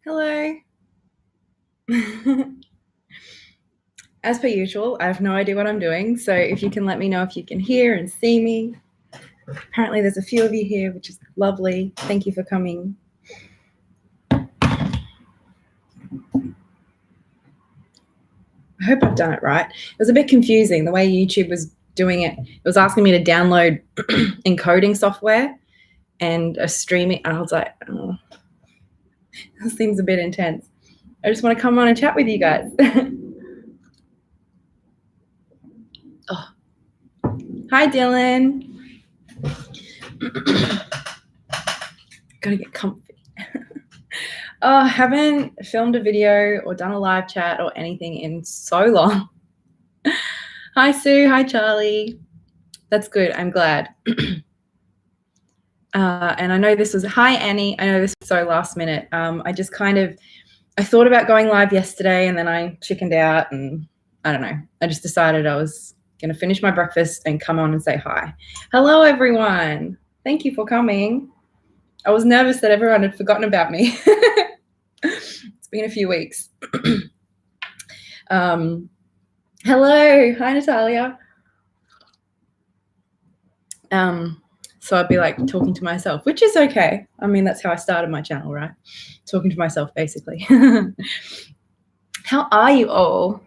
Hello. As per usual, I have no idea what I'm doing, so if you can let me know if you can hear and see me. Apparently there's a few of you here, which is lovely. Thank you for coming. I hope I've done it right. It was a bit confusing the way YouTube was doing it. It was asking me to download encoding software and a streaming. I was like, oh, this seems a bit intense. I just want to come on and chat with you guys. Oh. Hi, Dylan. Gotta get comfy. I haven't filmed a video or done a live chat or anything in so long. Hi, Sue. Hi, Charlie. That's good. I'm glad. And I know this was, hi, Annie. I know this was so last minute. I thought about going live yesterday and then I chickened out and I don't know. I just decided I was going to finish my breakfast and come on and say hi. Hello, everyone. Thank you for coming. I was nervous that everyone had forgotten about me. It's been a few weeks. Hello. Hi, Natalia. So I'd be like talking to myself, which is okay. I mean, that's how I started my channel, right? Talking to myself, basically. How are you all?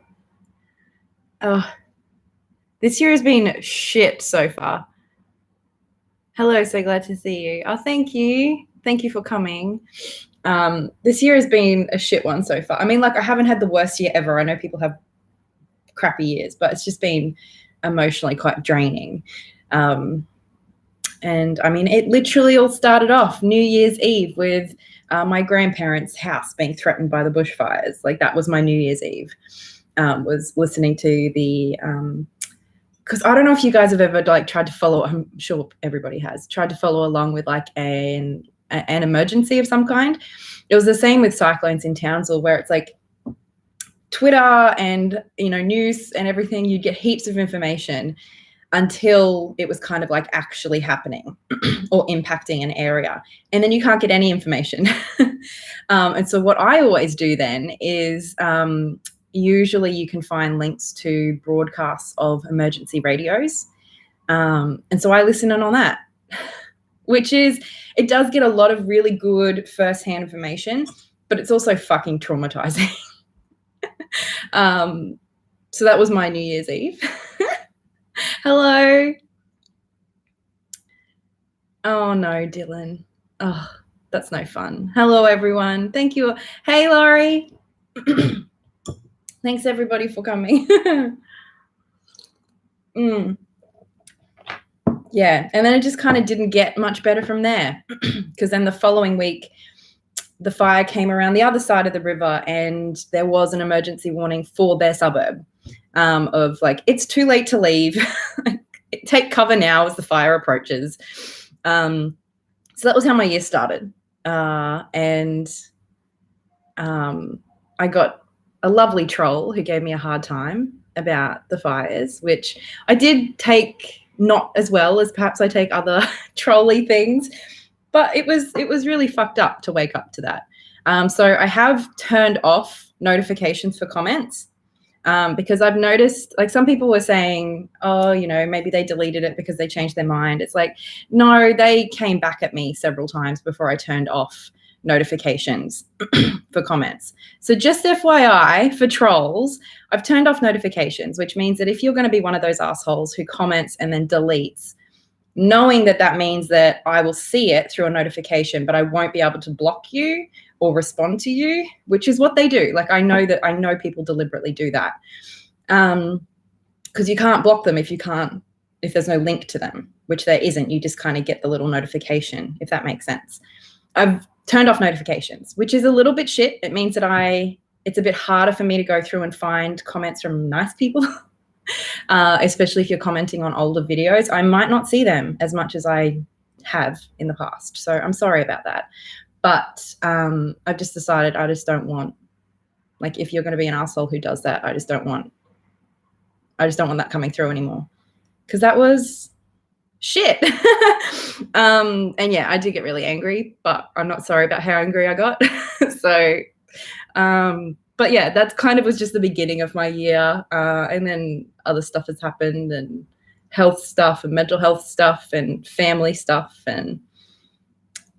Oh, this year has been shit so far. Hello, so glad to see you. Oh, thank you. Thank you for coming. This year has been a shit one so far. I mean, like, I haven't had the worst year ever. I know people have crappy years, but it's just been emotionally quite draining. And I mean, it literally all started off New Year's Eve with my grandparents' house being threatened by the bushfires. Like, that was my New Year's Eve, was listening to the, because I don't know if you guys have ever like tried to follow, I'm sure everybody has, tried to follow along with like an emergency of some kind. It was the same with cyclones in Townsville, where it's like Twitter and, you know, news and everything, you'd get heaps of information until it was kind of like actually happening or impacting an area. And then you can't get any information. And so what I always do then is usually you can find links to broadcasts of emergency radios. And so I listen in on that, which is, it does get a lot of really good firsthand information, but it's also fucking traumatizing. So that was my New Year's Eve. Hello. Oh no, Dylan. Oh, that's no fun. Hello, everyone. Thank you. Hey, Laurie. Thanks, everybody, for coming. Yeah, and then it just kind of didn't get much better from there, because then the following week, the fire came around the other side of the river and there was an emergency warning for their suburb of like, it's too late to leave. Take cover now as the fire approaches. So that was how my year started. And I got a lovely troll who gave me a hard time about the fires, which I did take not as well as perhaps I take other trolly things, but it was really fucked up to wake up to that. So I have turned off notifications for comments because I've noticed, like, some people were saying, oh, you know, maybe they deleted it because they changed their mind. It's like, no, they came back at me several times before I turned off notifications for comments. So just FYI for trolls, I've turned off notifications, which means that if you're going to be one of those assholes who comments and then deletes, knowing that that means that I will see it through a notification, but I won't be able to block you or respond to you, which is what they do. Like, I know people deliberately do that, because you can't block them if there's no link to them, which there isn't. You just kind of get the little notification, if that makes sense. I've turned off notifications, which is a little bit shit. It means that it's a bit harder for me to go through and find comments from nice people. Especially if you're commenting on older videos, I might not see them as much as I have in the past. So I'm sorry about that. But I've just decided I just don't want, like, if you're going to be an asshole who does that, I just don't want that coming through anymore. Because that was shit. And yeah, I did get really angry, but I'm not sorry about how angry I got. So, but yeah, that's kind of was just the beginning of my year. And then other stuff has happened, and health stuff and mental health stuff and family stuff and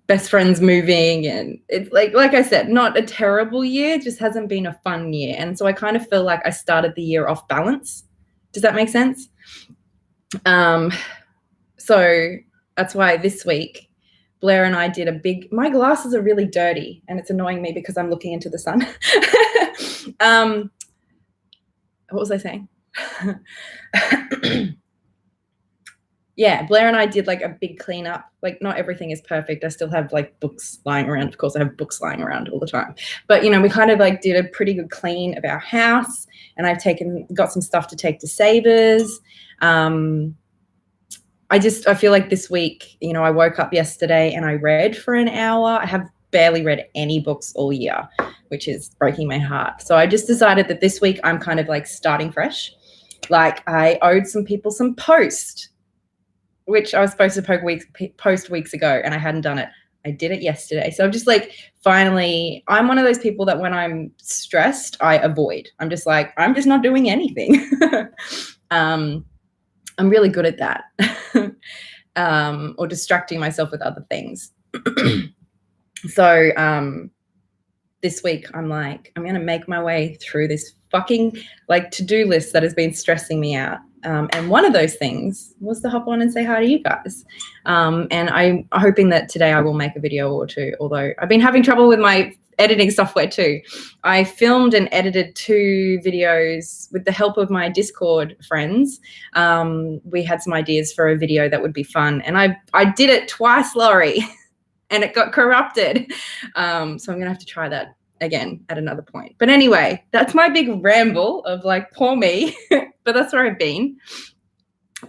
best friends moving. And it's like I said, not a terrible year, just hasn't been a fun year. And so I kind of feel like I started the year off balance. Does that make sense? So that's why this week Blair and I did my glasses are really dirty and it's annoying me because I'm looking into the sun. What was I saying? Yeah, Blair and I did like a big cleanup. Like, not everything is perfect. I still have like books lying around. Of course, I have books lying around all the time. But, we kind of like did a pretty good clean of our house, and I've got some stuff to take to Savers. I feel like this week, I woke up yesterday and I read for an hour. I have barely read any books all year, which is breaking my heart. So I just decided that this week I'm kind of like starting fresh. Like, I owed some people some post, which I was supposed to post weeks ago, and I hadn't done it. I did it yesterday. So I'm just like, finally, I'm one of those people that when I'm stressed, I avoid. I'm just like, I'm just not doing anything. I'm really good at that. Or distracting myself with other things. So this week I'm like, I'm going to make my way through this fucking like to-do list that has been stressing me out. And one of those things was to hop on and say hi to you guys. And I'm hoping that today I will make a video or two, although I've been having trouble with my editing software too. I filmed and edited 2 videos with the help of my Discord friends. We had some ideas for a video that would be fun, and I did it twice, Laurie, and it got corrupted. So I'm going to have to try that again at another point. But anyway, that's my big ramble of like, poor me, but that's where I've been.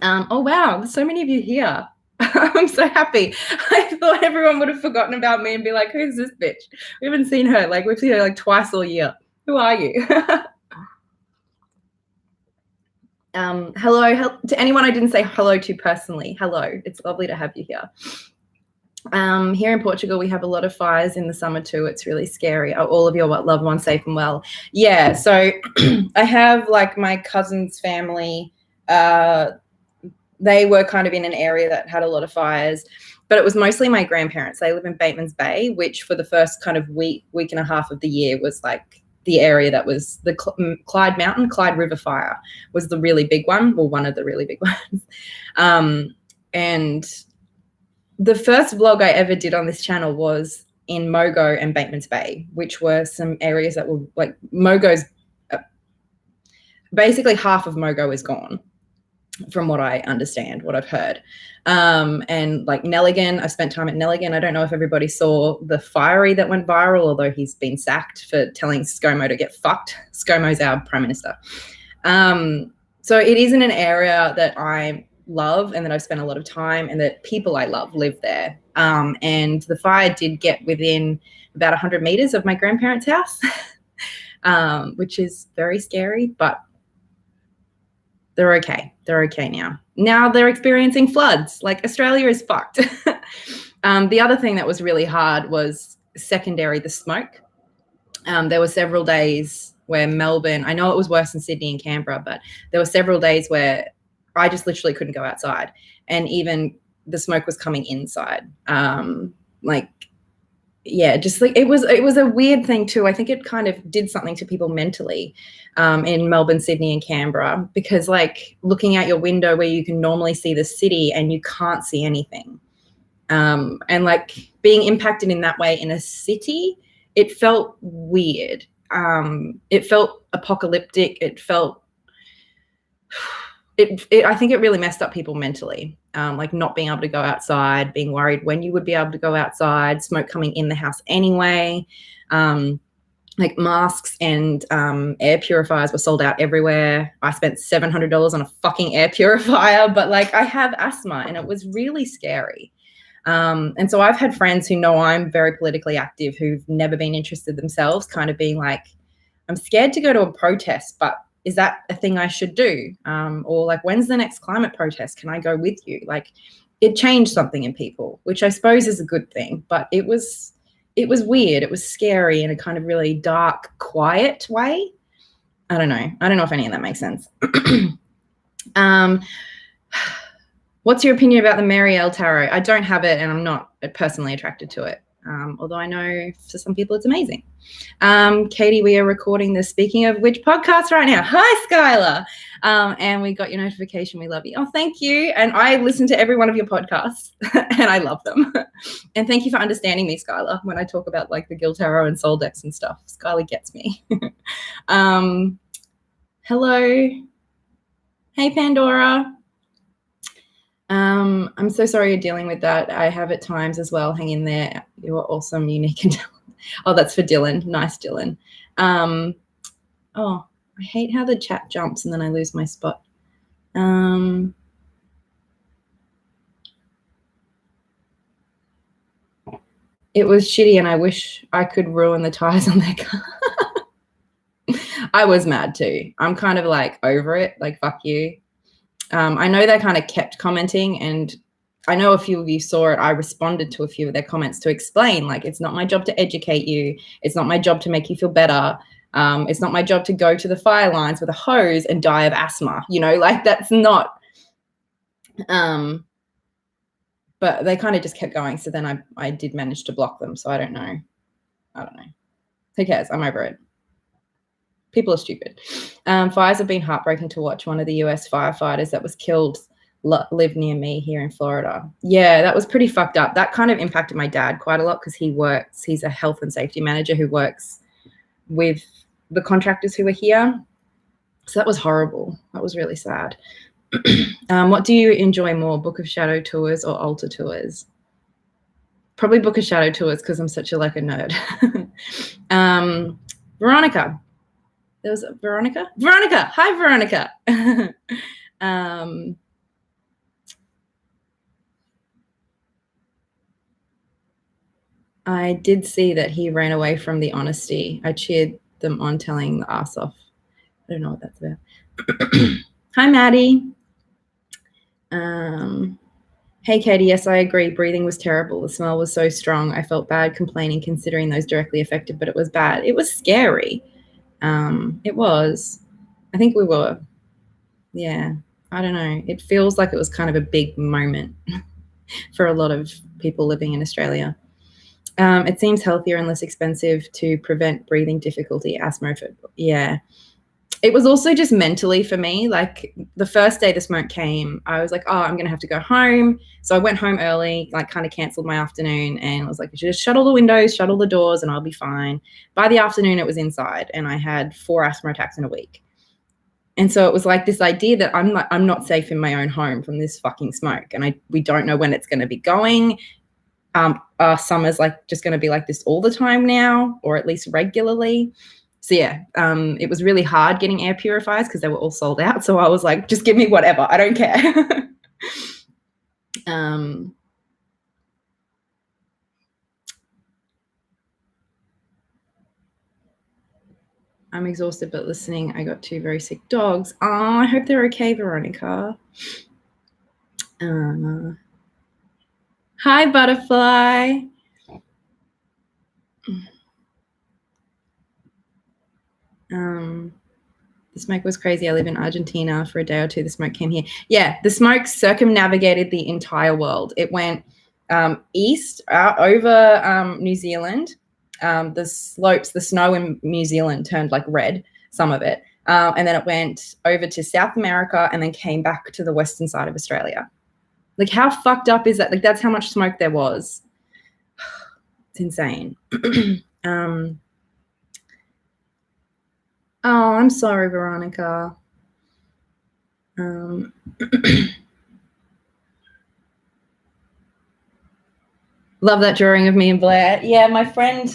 Oh, wow. There's so many of you here. I'm so happy. I thought everyone would have forgotten about me and be like, who's this bitch? We haven't seen her. Like, we've seen her like twice all year. Who are you? Hello to anyone I didn't say hello to personally. Hello. It's lovely to have you here. Here in Portugal, we have a lot of fires in the summer too. It's really scary. Are all of your loved ones safe and well? Yeah. So I have like my cousin's family. They were kind of in an area that had a lot of fires, but it was mostly my grandparents. They live in Bateman's Bay, which for the first kind of week and a half of the year was like the area that was the Clyde River fire was the really big one, or one of the really big ones. And the first vlog I ever did on this channel was in Mogo and Bateman's Bay, which were some areas that were like Mogo's, basically half of Mogo is gone from what I understand, what I've heard. And like Nelligan, I spent time at Nelligan. I don't know if everybody saw the fiery that went viral, although he's been sacked for telling ScoMo to get fucked. ScoMo's our Prime Minister. So it isn't an area that I love and that I've spent a lot of time, and that people I love live there. And the fire did get within about 100 meters of my grandparents' house, which is very scary, but they're okay. They're okay now. Now they're experiencing floods. Like, Australia is fucked. The other thing that was really hard was secondary, the smoke. There were several days where Melbourne, I know it was worse than Sydney and Canberra, but there were several days where I just literally couldn't go outside, and even the smoke was coming inside. Just like it was a weird thing too. I think it kind of did something to people mentally in Melbourne, Sydney, and Canberra, because like looking out your window where you can normally see the city and you can't see anything, and like being impacted in that way in a city, it felt weird. It felt apocalyptic. It felt. I think it really messed up people mentally, like not being able to go outside, being worried when you would be able to go outside, smoke coming in the house anyway. Like masks and air purifiers were sold out everywhere. I spent $700 on a fucking air purifier, but like I have asthma and it was really scary. And so I've had friends who know I'm very politically active who've never been interested themselves, kind of being like, I'm scared to go to a protest, but is that a thing I should do? Or like, when's the next climate protest? Can I go with you? Like, it changed something in people, which I suppose is a good thing, but it was weird. It was scary in a kind of really dark, quiet way. I don't know if any of that makes sense. What's your opinion about the Marielle Tarot? I don't have it, and I'm not personally attracted to it, although I know for some people it's amazing. Katie, we are recording the Speaking of Which podcast right now. Hi, Skylar. And we got your notification. We love you. Oh, thank you. And I listen to every one of your podcasts, and I love them. And thank you for understanding me, Skylar, when I talk about like the Guild Tarot and Soul decks and stuff. Skylar gets me. Hello. Hey, Pandora. I'm so sorry you're dealing with that. I have at times as well. Hang in there. You are awesome, unique, and talented. Oh, that's for Dylan. Nice, Dylan. Oh, I hate how the chat jumps and then I lose my spot. It was shitty and I wish I could ruin the tires on their car. I was mad too. I'm kind of like over it. Like, fuck you. I know they kind of kept commenting, and I know a few of you saw it. I responded to a few of their comments to explain, like, it's not my job to educate you. It's not my job to make you feel better. It's not my job to go to the fire lines with a hose and die of asthma. You know, like, that's not. But they kind of just kept going. So then I did manage to block them. So I don't know. Who cares? I'm over it. People are stupid. Fires have been heartbreaking to watch. One of the US firefighters that was killed lived near me here in Florida. Yeah, that was pretty fucked up. That kind of impacted my dad quite a lot because he's a health and safety manager who works with the contractors who were here. So that was horrible. That was really sad. What do you enjoy more, Book of Shadow tours or altar tours? Probably Book of Shadow tours because I'm such a nerd. Veronica. There was Veronica. Hi, Veronica. I did see that he ran away from the honesty. I cheered them on, telling the ass off. I don't know what that's about. Hi, Maddie. Hey, Katie. Yes, I agree. Breathing was terrible. The smell was so strong. I felt bad complaining, considering those directly affected, but it was bad. It was scary. It was. I think we were. Yeah. I don't know. It feels like it was kind of a big moment for a lot of people living in Australia. It seems healthier and less expensive to prevent breathing difficulty, asthma. Yeah. It was also just mentally for me. Like, the first day the smoke came, I was like, oh, I'm going to have to go home. So I went home early, like kind of canceled my afternoon, and I was like, I should just shut all the windows, shut all the doors, and I'll be fine. By the afternoon, it was inside, and I had 4 asthma attacks in a week. And so it was like this idea that I'm not safe in my own home from this fucking smoke, and we don't know when it's going to be going. Summer's like just going to be like this all the time now, or at least regularly. So yeah, it was really hard getting air purifiers because they were all sold out. So I was like, just give me whatever. I don't care. I'm exhausted, but listening. I got 2 very sick dogs. Oh, I hope they're okay, Veronica. Hi, Butterfly. The smoke was crazy. I live in Argentina. For a day or two, the smoke came here. Yeah, the smoke circumnavigated the entire world. It went east out over New Zealand. The slopes, the snow in New Zealand turned like red, some of it. And then it went over to South America and then came back to the western side of Australia. Like, how fucked up is that? Like, that's how much smoke there was. It's insane. Oh, I'm sorry, Veronica. Love that drawing of me and Blair. Yeah, my friend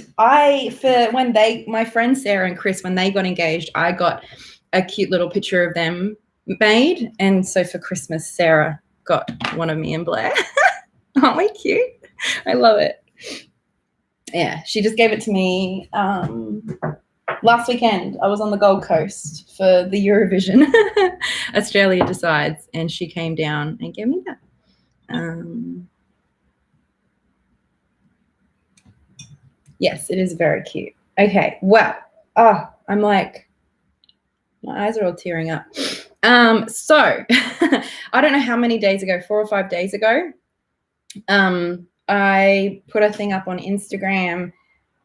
Sarah and Chris, when they got engaged, I got a cute little picture of them made. And so for Christmas, Sarah got one of me and Blair. Aren't we cute? I love it. Yeah, she just gave it to me last weekend. I was on the Gold Coast for the Eurovision Australia Decides, and she came down and gave me that. Yes, it is very cute. Okay, well, I'm like, my eyes are all tearing up. So I don't know how many days ago, 4 or 5 days ago, I put a thing up on Instagram,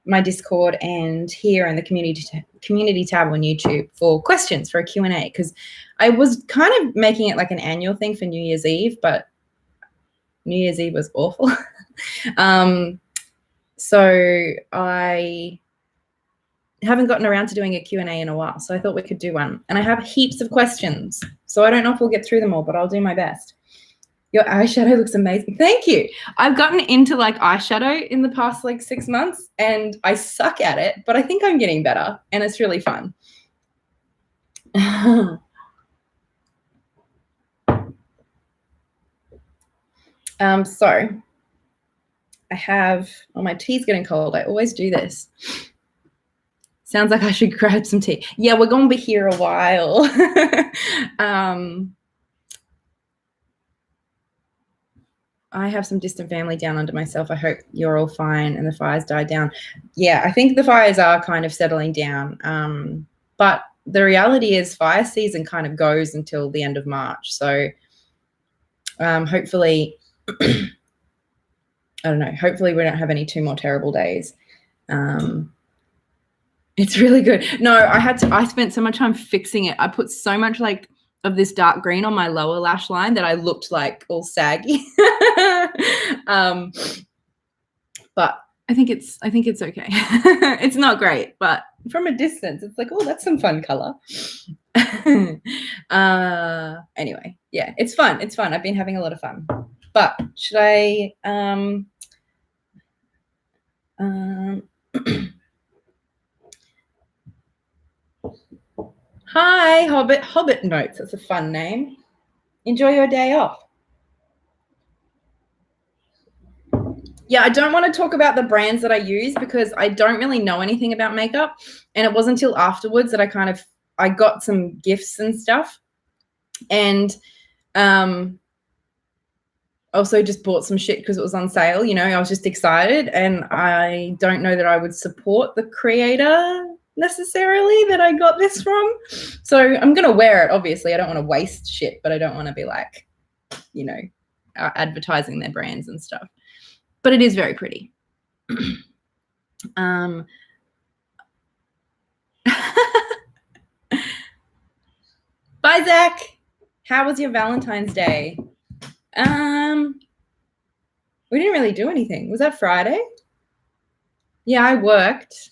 my Discord, and here in the community tab on YouTube for questions for a Q&A, because I was kind of making it like an annual thing for New Year's Eve, but New Year's Eve was awful. So I haven't gotten around to doing a Q&A in a while, so I thought we could do one. And I have heaps of questions, so I don't know if we'll get through them all, but I'll do my best. Your eyeshadow looks amazing. Thank you. I've gotten into like eyeshadow in the past like 6 months, and I suck at it, but I think I'm getting better, and it's really fun. So I have, my tea's getting cold. I always do this. Sounds like I should grab some tea. Yeah, we're going to be here a while. I have some distant family down under myself. I hope you're all fine and the fires died down. Yeah, I think the fires are kind of settling down. But the reality is fire season kind of goes until the end of March. So hopefully, I don't know, hopefully we don't have any 2 more terrible days. It's really good. No, I spent so much time fixing it. I put so much like of this dark green on my lower lash line that I looked like all saggy. But I think it's okay. It's not great, but from a distance, it's like, oh, that's some fun color. Anyway, yeah, it's fun. It's fun. I've been having a lot of fun. But should I Hi, Hobbit. Hobbit Notes. That's a fun name. Enjoy your day off. Yeah, I don't want to talk about the brands that I use because I don't really know anything about makeup. And it wasn't until afterwards that I got some gifts and stuff. And also just bought some shit because it was on sale. You know, I was just excited. And I don't know that I would support the creator necessarily that I got this from. So I'm going to wear it, obviously. I don't want to waste shit, but I don't want to be like, you know, advertising their brands and stuff. But it is very pretty. Bye, Zach. How was your Valentine's Day? We didn't really do anything. Was that Friday? Yeah, I worked.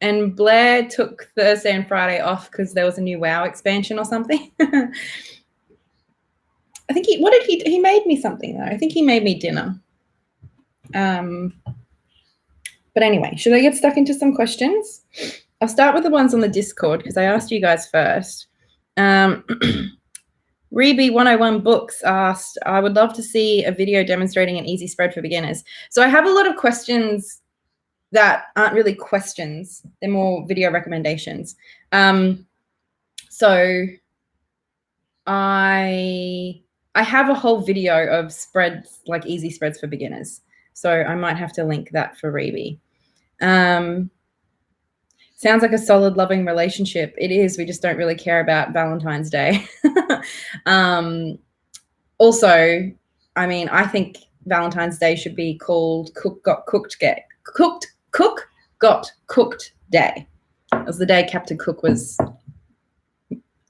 And Blair took Thursday and Friday off because there was a new WoW expansion or something. I think he made me something though. I think he made me dinner. But anyway, should I get stuck into some questions? I'll start with the ones on the Discord because I asked you guys first. Reby 101 Books asked, I would love to see a video demonstrating an easy spread for beginners. So I have a lot of questions that aren't really questions. They're more video recommendations. So I have a whole video of spreads, like easy spreads for beginners. So I might have to link that for Reby. Sounds like a solid, loving relationship. It is. We just don't really care about Valentine's Day. Also, I mean, I think Valentine's Day should be called Cook Got Cooked Day. Cook Got Cooked Day. It was the day Captain Cook was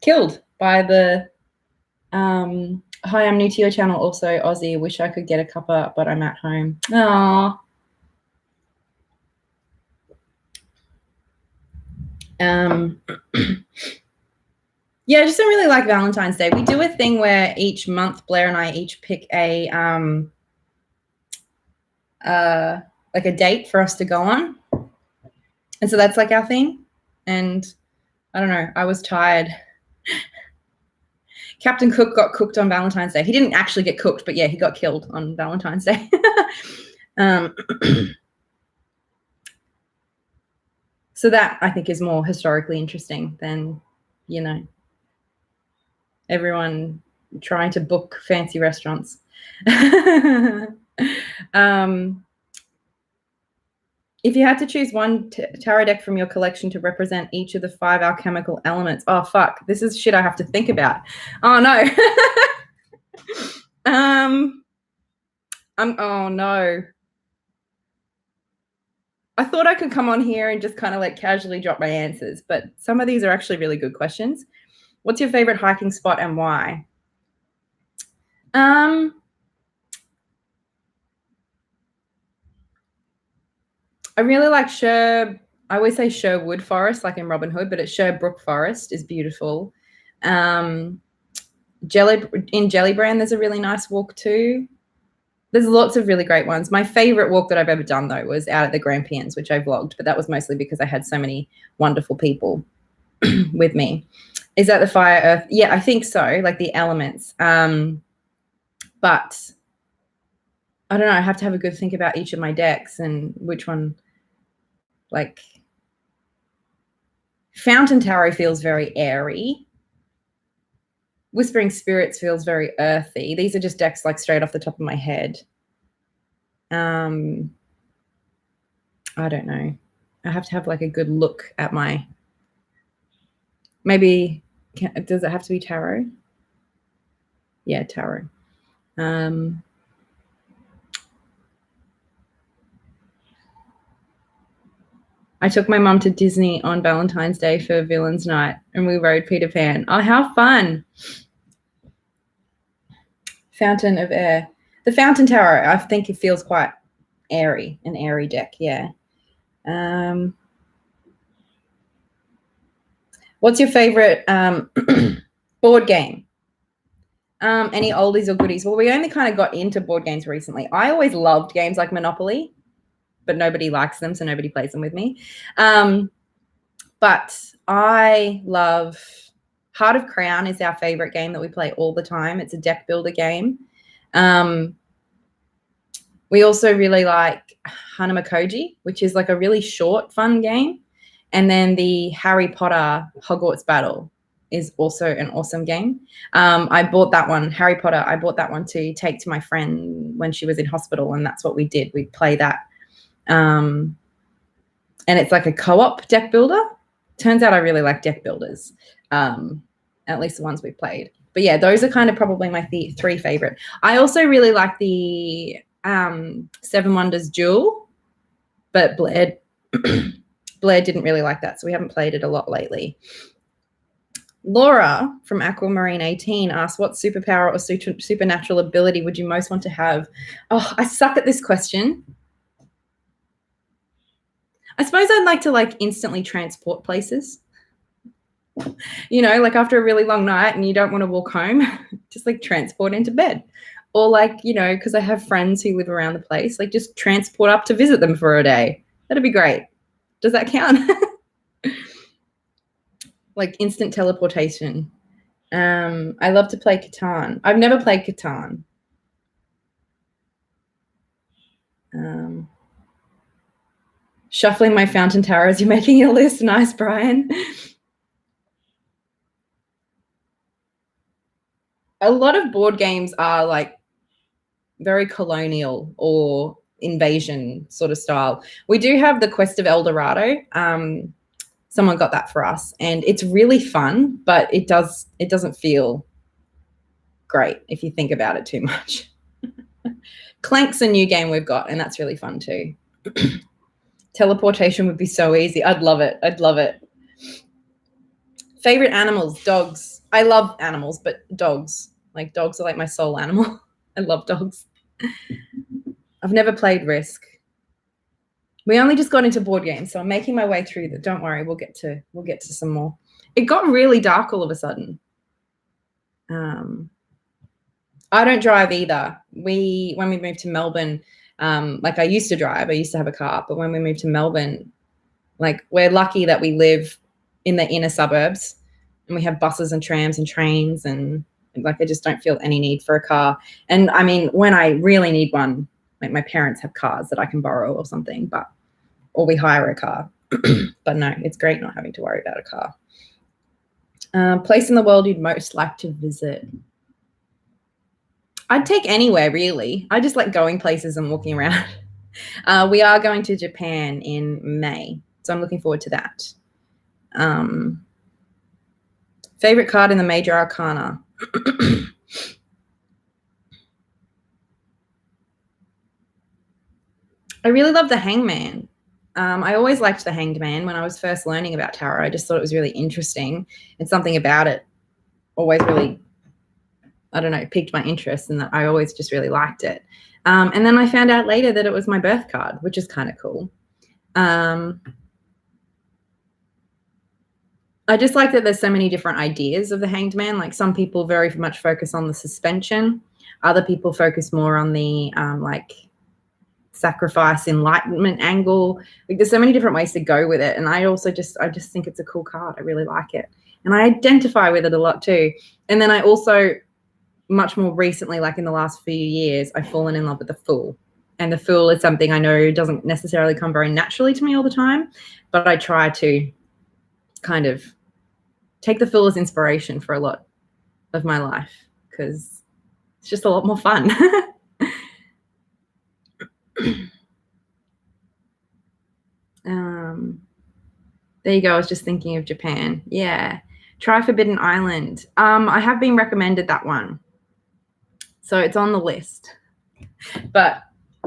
killed by the hi, I'm new to your channel, also Aussie. Wish I could get a cuppa, but I'm at home. Aww. Yeah, I just don't really like Valentine's Day. We do a thing where each month Blair and I each pick a like a date for us to go on. And so that's like our thing. And I don't know, I was tired. Captain Cook got cooked on Valentine's Day. He didn't actually get cooked, but yeah, he got killed on Valentine's Day. So that I think is more historically interesting than, you know, everyone trying to book fancy restaurants. If you had to choose one tarot deck from your collection to represent each of the 5 alchemical elements, oh fuck, this is shit I have to think about. Oh no. Oh no. I thought I could come on here and just kind of like casually drop my answers, but some of these are actually really good questions. What's your favorite hiking spot and why? I really like I always say Sherwood Forest, like in Robin Hood, but it's Sherbrooke Forest is beautiful. In Jellybrand, there's a really nice walk too. There's lots of really great ones. My favorite walk that I've ever done, though, was out at the Grampians, which I vlogged, but that was mostly because I had so many wonderful people with me. Is that the fire, earth? Yeah, I think so, like the elements. But I don't know. I have to have a good think about each of my decks and which one, like Fountain Tarot feels very airy. Whispering Spirits feels very earthy. These are just decks like straight off the top of my head. I don't know. I have to have like a good look at my, maybe, does it have to be tarot? Yeah, tarot. I took my mum to Disney on Valentine's Day for Villains Night and we rode Peter Pan. Oh, how fun. Fountain of Air. The Fountain Tarot, I think it feels quite airy, an airy deck, yeah. What's your favorite board game? Any oldies or goodies? Well, we only kind of got into board games recently. I always loved games like Monopoly, but nobody likes them, so nobody plays them with me. But I love Heart of Crown is our favorite game that we play all the time. It's a deck builder game. We also really like Hanamakoji, which is like a really short, fun game. And then the Harry Potter Hogwarts Battle is also an awesome game. I bought that one, Harry Potter, I bought that one to take to my friend when she was in hospital, and that's what we did. We'd play that. And it's like a co-op deck builder. Turns out I really like deck builders, at least the ones we've played. But yeah, those are kind of probably my 3 favorite. I also really like the Seven Wonders Duel, but Blair didn't really like that, so we haven't played it a lot lately. Laura from Aquamarine 18 asked, what superpower or supernatural ability would you most want to have? Oh, I suck at this question. I suppose I'd like to like instantly transport places. You know, like after a really long night and you don't want to walk home, just like transport into bed. Or like, you know, because I have friends who live around the place, like just transport up to visit them for a day. That'd be great. Does that count? Like instant teleportation. I love to play Catan. I've never played Catan. Shuffling my Fountain Tarots. You're making your list. Nice, Brian. A lot of board games are like very colonial or invasion sort of style. We do have the Quest of El Dorado. Someone got that for us, and it's really fun, but it doesn't feel great if you think about it too much. Clank's a new game we've got, and that's really fun too. Teleportation would be so easy. I'd love it. I'd love it. Favorite animals? Dogs. I love animals, but dogs. Like dogs are like my soul animal. I love dogs. I've never played Risk. We only just got into board games, so I'm making my way through that. Don't worry, we'll get to some more. It got really dark all of a sudden. I don't drive either. When we moved to Melbourne, like I used to drive. I used to have a car, but when we moved to Melbourne, like we're lucky that we live in the inner suburbs and we have buses and trams and trains, and like I just don't feel any need for a car. And I mean, when I really need one, like my parents have cars that I can borrow or something, or we hire a car. But no, it's great not having to worry about a car. Place in the world you'd most like to visit. I'd take anywhere, really. I just like going places and walking around. We are going to Japan in May, so I'm looking forward to that. Favorite card in the Major Arcana? I really love the Hangman. I always liked the Hanged Man when I was first learning about tarot. I just thought it was really interesting, and something about it always really, I don't know, piqued my interest, and that I always just really liked it. And then I found out later that it was my birth card, which is kind of cool. I just like that there's so many different ideas of the Hanged Man. Like some people very much focus on the suspension. Other people focus more on the like sacrifice, enlightenment angle. Like there's so many different ways to go with it. And I just think it's a cool card. I really like it. And I identify with it a lot too. And then I also, much more recently, like in the last few years, I've fallen in love with the Fool. And the Fool is something I know doesn't necessarily come very naturally to me all the time, but I try to kind of take the Fool as inspiration for a lot of my life because it's just a lot more fun. There you go. I was just thinking of Japan. Yeah. Try Forbidden Island. I have been recommended that one. So it's on the list. But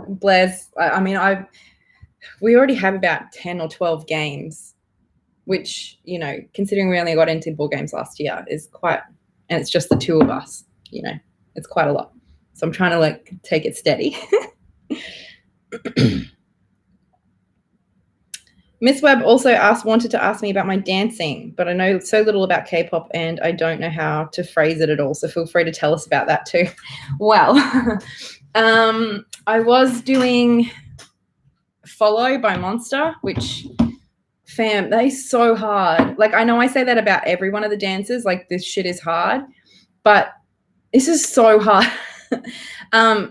Blair's, we already have about 10 or 12 games, which, you know, considering we only got into board games last year is quite, and it's just the two of us, you know, it's quite a lot. So I'm trying to like take it steady. Miss Webb also wanted to ask me about my dancing, but I know so little about K-pop and I don't know how to phrase it at all. So feel free to tell us about that too. Well, I was doing Follow by Monster, which, fam, they're so hard. Like, I know I say that about every one of the dances, like this shit is hard, but this is so hard.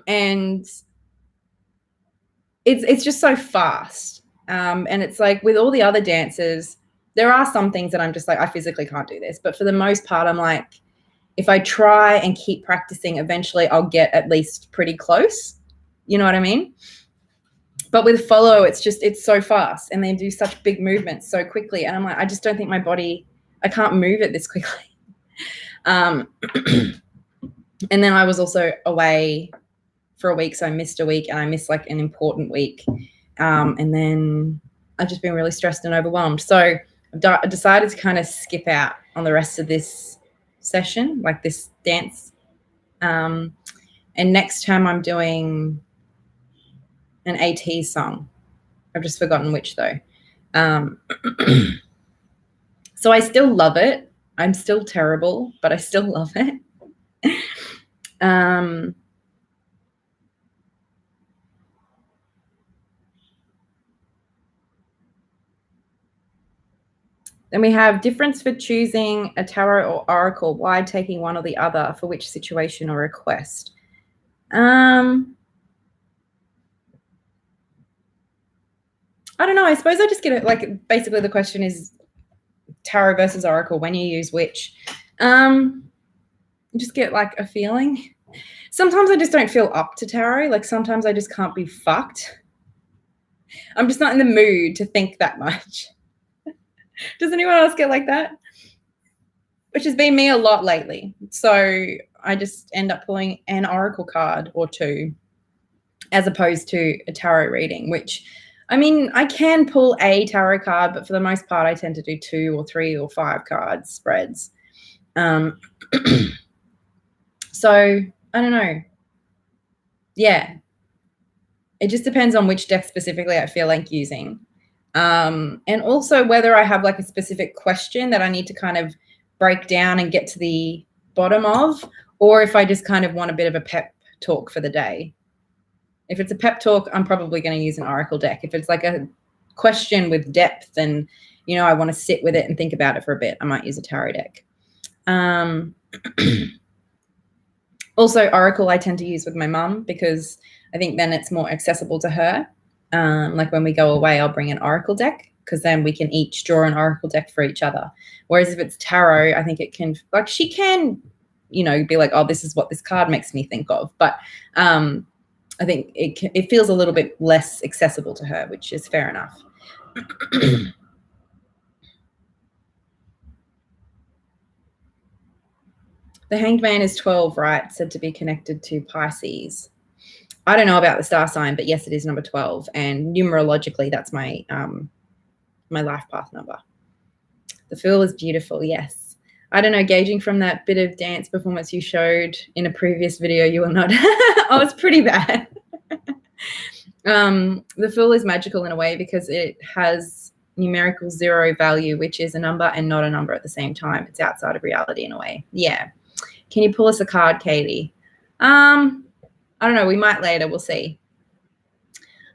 And it's just so fast. And it's like with all the other dances, there are some things that I'm just like, I physically can't do this. But for the most part, I'm like, if I try and keep practicing, eventually I'll get at least pretty close. You know what I mean? But with Follow, it's so fast and they do such big movements so quickly. And I'm like, I just don't think my body, I can't move it this quickly. And then I was also away for a week. So I missed a week and I missed like an important week. And then I've just been really stressed and overwhelmed. So I decided to kind of skip out on the rest of this session, like this dance. And next time I'm doing an AT song. I've just forgotten which though. So I still love it. I'm still terrible, but I still love it. Then we have difference for choosing a tarot or oracle. Why taking one or the other? For which situation or request? I don't know. I suppose I just get it. Like basically the question is tarot versus oracle. When you use which? Just get like a feeling. Sometimes I just don't feel up to tarot. Like sometimes I just can't be fucked. I'm just not in the mood to think that much. Does anyone else get like that? Which has been me a lot lately. So I just end up pulling an oracle card or two as opposed to a tarot reading, which, I mean, I can pull a tarot card, but for the most part, I tend to do 2 or 3 or 5 card spreads. So I don't know. Yeah. It just depends on which deck specifically I feel like using. And also whether I have like a specific question that I need to kind of break down and get to the bottom of, or if I just kind of want a bit of a pep talk for the day. If it's a pep talk, I'm probably going to use an oracle deck. If it's like a question with depth and, you know, I want to sit with it and think about it for a bit, I might use a tarot deck. Also, oracle I tend to use with my mum because I think then it's more accessible to her. Like when we go away, I'll bring an oracle deck because then we can each draw an oracle deck for each other. Whereas if it's tarot, I think it can, like she can be like, oh, this is what this card makes me think of. But I think it feels a little bit less accessible to her, which is fair enough. The Hanged Man is 12, right? Said to be connected to Pisces. I don't know about the star sign, but yes, it is number 12. And numerologically, that's my my life path number. The Fool is beautiful, yes. I don't know, gauging from that bit of dance performance you showed in a previous video, you will not. Oh, it's pretty bad. The Fool is magical in a way because it has numerical 0 value, which is a number and not a number at the same time. It's outside of reality in a way. Yeah. Can you pull us a card, Katey? I don't know. We might later. We'll see.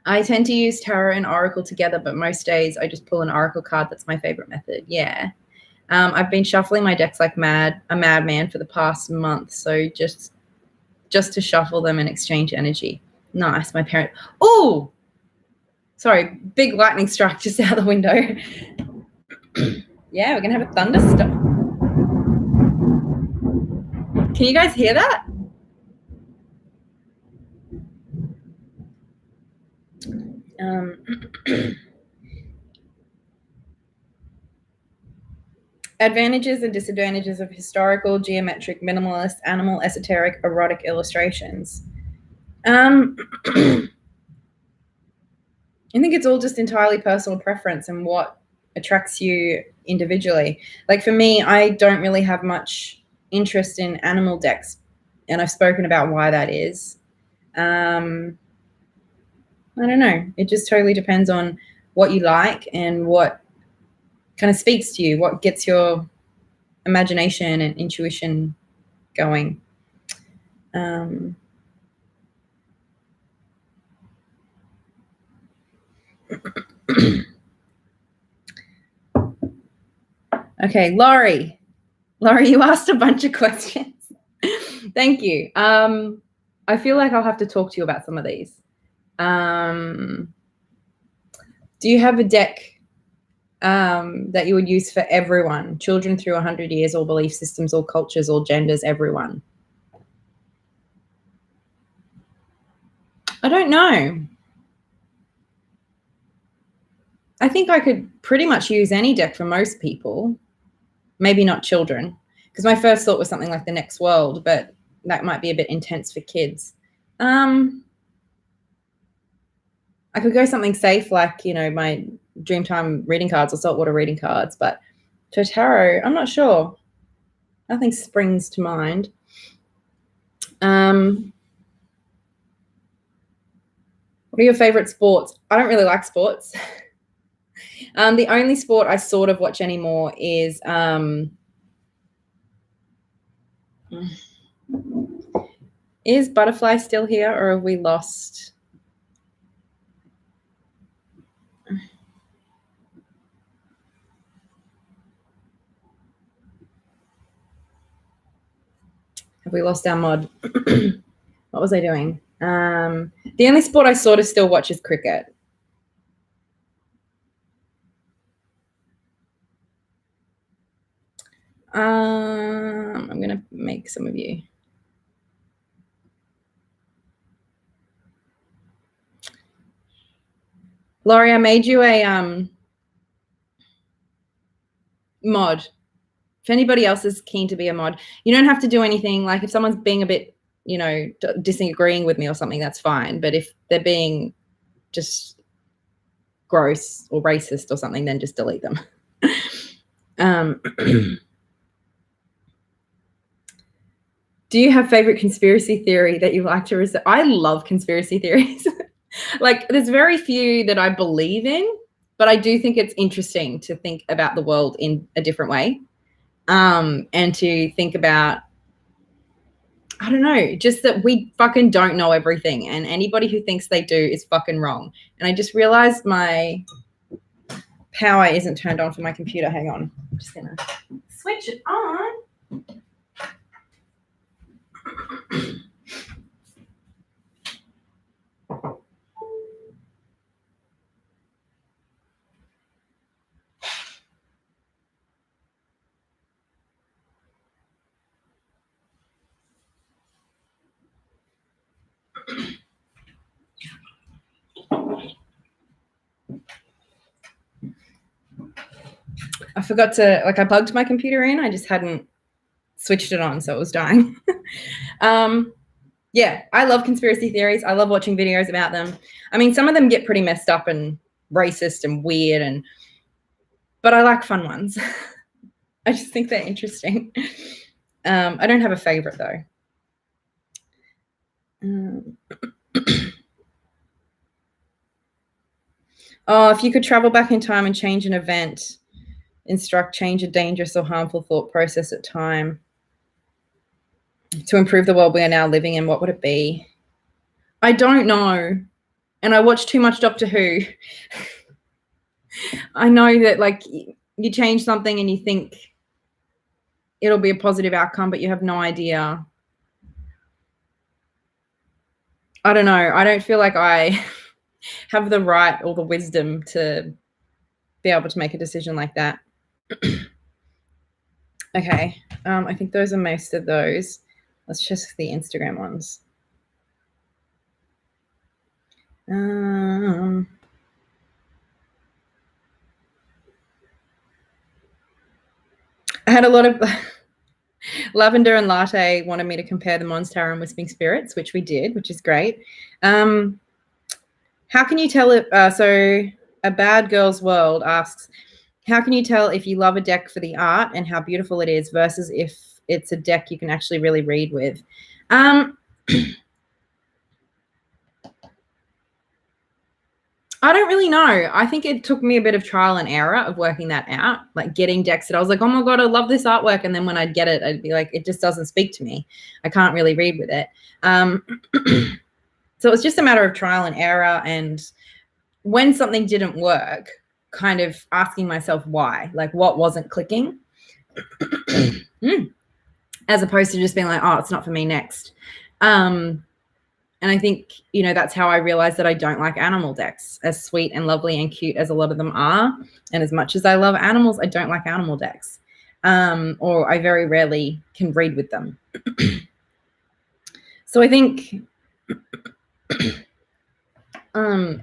I tend to use tarot and oracle together, but most days I just pull an oracle card. That's my favorite method. Yeah. I've been shuffling my decks like a madman for the past month. So just to shuffle them and exchange energy. Nice. My parent. Oh, sorry. Big lightning strike just out the window. Yeah, we're going to have a thunderstorm. Can you guys hear that? Advantages and disadvantages of historical, geometric, minimalist, animal, esoteric, erotic illustrations. I think it's all just entirely personal preference and what attracts you individually. Like for me, I don't really have much interest in animal decks, and I've spoken about why that is. I don't know. It just totally depends on what you like and what kind of speaks to you, what gets your imagination and intuition going. Okay, Laurie, you asked a bunch of questions. Thank you. I feel like I'll have to talk to you about some of these. Do you have a deck that you would use for everyone, children through 100 years, all belief systems, all cultures, all genders, everyone? I don't know. I think I could pretty much use any deck for most people, maybe not children, because my first thought was something like the Next World, but that might be a bit intense for kids. I could go something safe like, my Dreamtime reading cards or saltwater reading cards, but for tarot, I'm not sure. Nothing springs to mind. What are your favorite sports? I don't really like sports. The only sport I sort of watch anymore is Butterfly still here, or have we lost? Have we lost our mod? What was I doing? The only sport I sort of still watch is cricket. I'm going to make some of you. Laurie, I made you a mod. If anybody else is keen to be a mod, you don't have to do anything. Like if someone's being a bit, disagreeing with me or something, that's fine. But if they're being just gross or racist or something, then just delete them. Do you have favorite conspiracy theory that you like to research? I love conspiracy theories. Like there's very few that I believe in, but I do think it's interesting to think about the world in a different way. And to think about, I don't know, just that we fucking don't know everything. And anybody who thinks they do is fucking wrong. And I just realized my power isn't turned on for my computer. Hang on. I'm just going to switch it on. I forgot to, like, I plugged my computer in. I just hadn't switched it on, so it was dying. Yeah, I love conspiracy theories. I love watching videos about them. I mean, some of them get pretty messed up and racist and weird, but I like fun ones. I just think they're interesting. I don't have a favorite though. Oh, if you could travel back in time and change an event, change a dangerous or harmful thought process at time to improve the world we are now living in, what would it be? I don't know. And I watch too much Doctor Who. I know that, like, you change something and you think it'll be a positive outcome, but you have no idea. I don't know. I don't feel like I have the right or the wisdom to be able to make a decision like that. Okay. I think those are most of those. Let's check the Instagram ones. I had a lot of Lavender and Latte wanted me to compare the Mons Tarot and Whispering Spirits, which we did, which is great. How can you tell it? So A Bad Girl's World asks, how can you tell if you love a deck for the art and how beautiful it is versus if it's a deck you can actually really read with? I don't really know. I think it took me a bit of trial and error of working that out, like getting decks that I was like, oh my God, I love this artwork. And then when I'd get it, I'd be like, it just doesn't speak to me. I can't really read with it. So it was just a matter of trial and error. And when something didn't work, kind of asking myself why, like what wasn't clicking, as opposed to just being like, oh, it's not for me, next. And I think, you know, that's how I realized that I don't like animal decks, as sweet and lovely and cute as a lot of them are. And as much as I love animals, I don't like animal decks, or I very rarely can read with them. So I think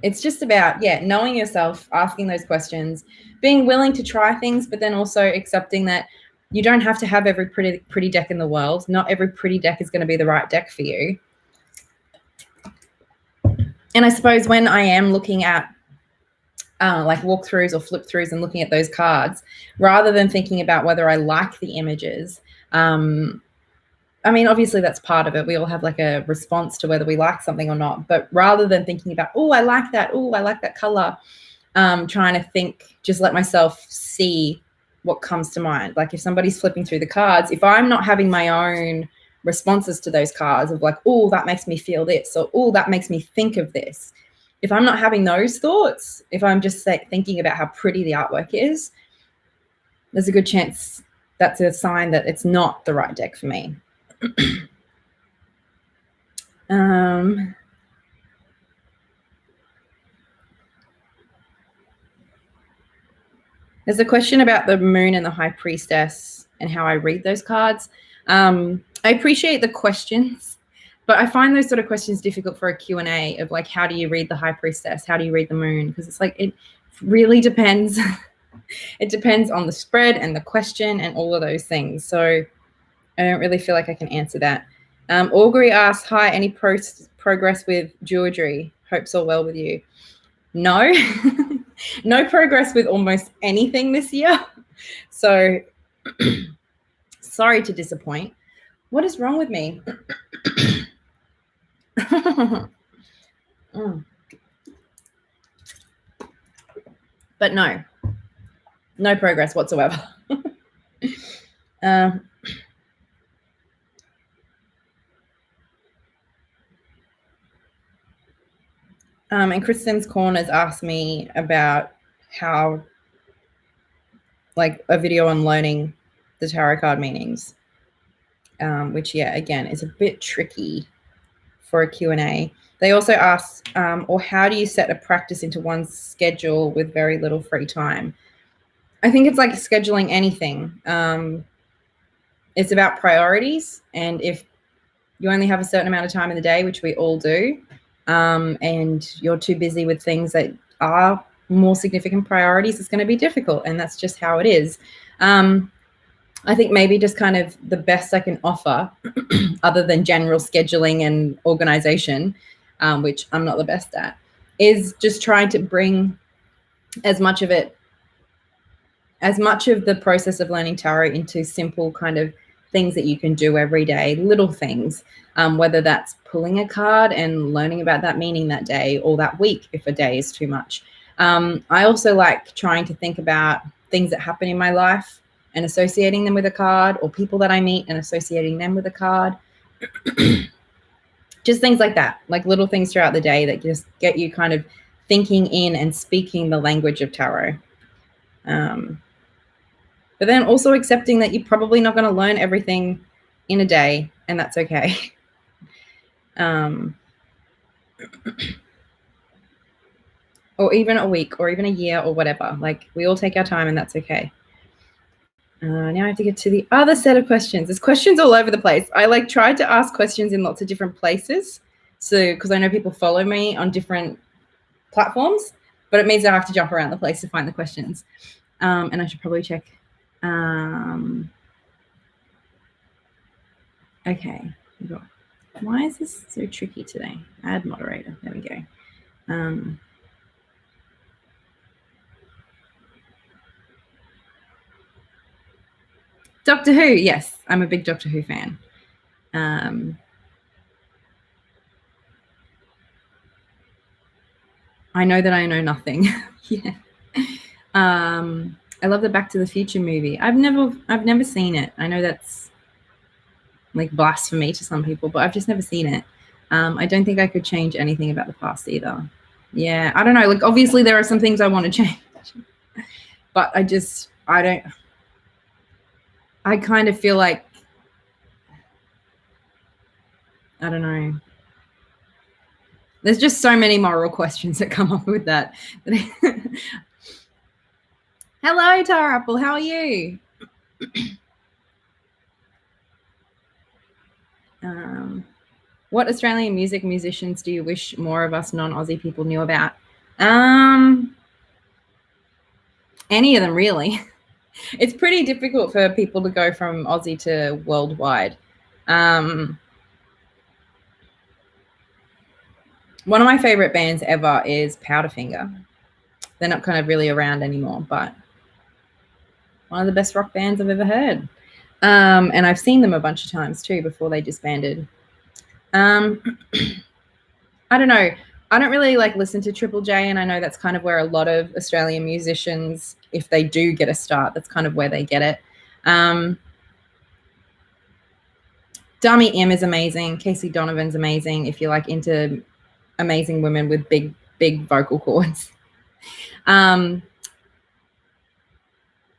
it's just about, knowing yourself, asking those questions, being willing to try things, but then also accepting that you don't have to have every pretty deck in the world. Not every pretty deck is going to be the right deck for you. And I suppose when I am looking at like walkthroughs or flip throughs and looking at those cards, rather than thinking about whether I like the images, I mean, obviously that's part of it. We all have like a response to whether we like something or not. But rather than thinking about, oh, I like that. Oh, I like that color. Trying to think, just let myself see what comes to mind. Like if somebody's flipping through the cards, if I'm not having my own responses to those cards of like, oh, that makes me feel this, or oh, that makes me think of this. If I'm not having those thoughts, if I'm just thinking about how pretty the artwork is, there's a good chance that's a sign that it's not the right deck for me. There's a question about the Moon and the High Priestess and how I read those cards. I appreciate the questions, but I find those sort of questions difficult for a Q&A of like, how do you read the High Priestess? How do you read the Moon? Because it's like, it really depends. It depends on the spread and the question and all of those things. So I don't really feel like I can answer that. Augury asks, hi, any progress with jewelry? Hope's all well with you. No, no progress with almost anything this year. So sorry to disappoint. What is wrong with me? But no progress whatsoever. And Kristen's Corners asked me about how, like, a video on learning the tarot card meanings, which, again, is a bit tricky for a Q&A. They also asked, or how do you set a practice into one's schedule with very little free time? I think it's like scheduling anything. It's about priorities. And if you only have a certain amount of time in the day, which we all do, and you're too busy with things that are more significant priorities, it's going to be difficult, and that's just how it is. I think maybe just kind of the best I can offer, other than general scheduling and organization, which I'm not the best at, is just trying to bring as much of the process of learning tarot into simple kind of things that you can do every day, little things, whether that's pulling a card and learning about that meaning that day or that week if a day is too much. I also like trying to think about things that happen in my life and associating them with a card, or people that I meet and associating them with a card. Just things like that, like little things throughout the day that just get you kind of thinking in and speaking the language of tarot. But then also accepting that you're probably not going to learn everything in a day, and that's okay. Or even a week, or even a year, or whatever. Like, we all take our time, and that's okay. Now I have to get to the other set of questions. There's questions all over the place. I like tried to ask questions in lots of different places. So, because I know people follow me on different platforms, but it means I have to jump around the place to find the questions. And I should probably check. Okay. Why is this so tricky today? Add moderator. There we go. Doctor Who, yes, I'm a big Doctor Who fan. I know that I know nothing. Yeah. I love the Back to the Future movie. I've never seen it. I know that's like blasphemy to some people, but I've just never seen it. I don't think I could change anything about the past either. Yeah, I don't know. Like, obviously there are some things I want to change, but I kind of feel like, I don't know. There's just so many moral questions that come up with that. Hello, Tara Apple. How are you? What Australian musicians do you wish more of us non-Aussie people knew about? Any of them, really. It's pretty difficult for people to go from Aussie to worldwide. One of my favorite bands ever is Powderfinger. They're not kind of really around anymore, but one of the best rock bands I've ever heard. And I've seen them a bunch of times too before they disbanded. I don't know. I don't really like listen to Triple J, and I know that's kind of where a lot of Australian musicians, if they do get a start, that's kind of where they get it. Dami M is amazing. Casey Donovan's amazing if you're like into amazing women with big vocal cords.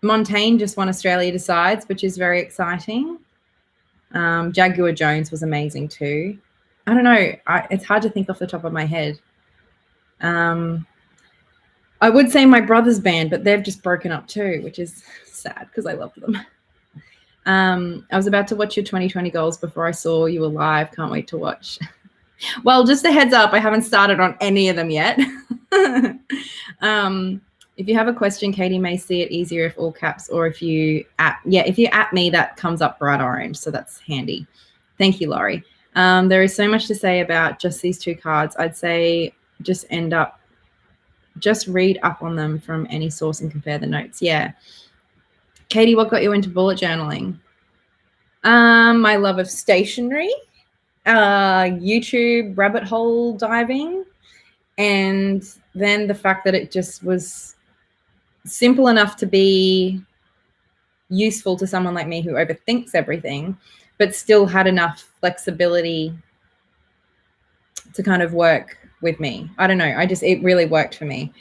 Montaigne just won Australia Decides, which is very exciting. Jaguar Jones was amazing too. I don't know. It's hard to think off the top of my head. I would say my brother's band, but they've just broken up too, which is sad because I loved them. I was about to watch your 2020 goals before I saw you were live. Can't wait to watch. Well, just a heads up, I haven't started on any of them yet. If you have a question, Katie may see it easier if all caps, or if you at me, that comes up bright orange, so that's handy. Thank you, Laurie. There is so much to say about just these two cards. I'd say just read up on them from any source and compare the notes. Yeah. Katie, what got you into bullet journaling? My love of stationery, YouTube rabbit hole diving, and then the fact that it just was simple enough to be useful to someone like me who overthinks everything, but still had enough flexibility to kind of work with me. I don't know. It really worked for me.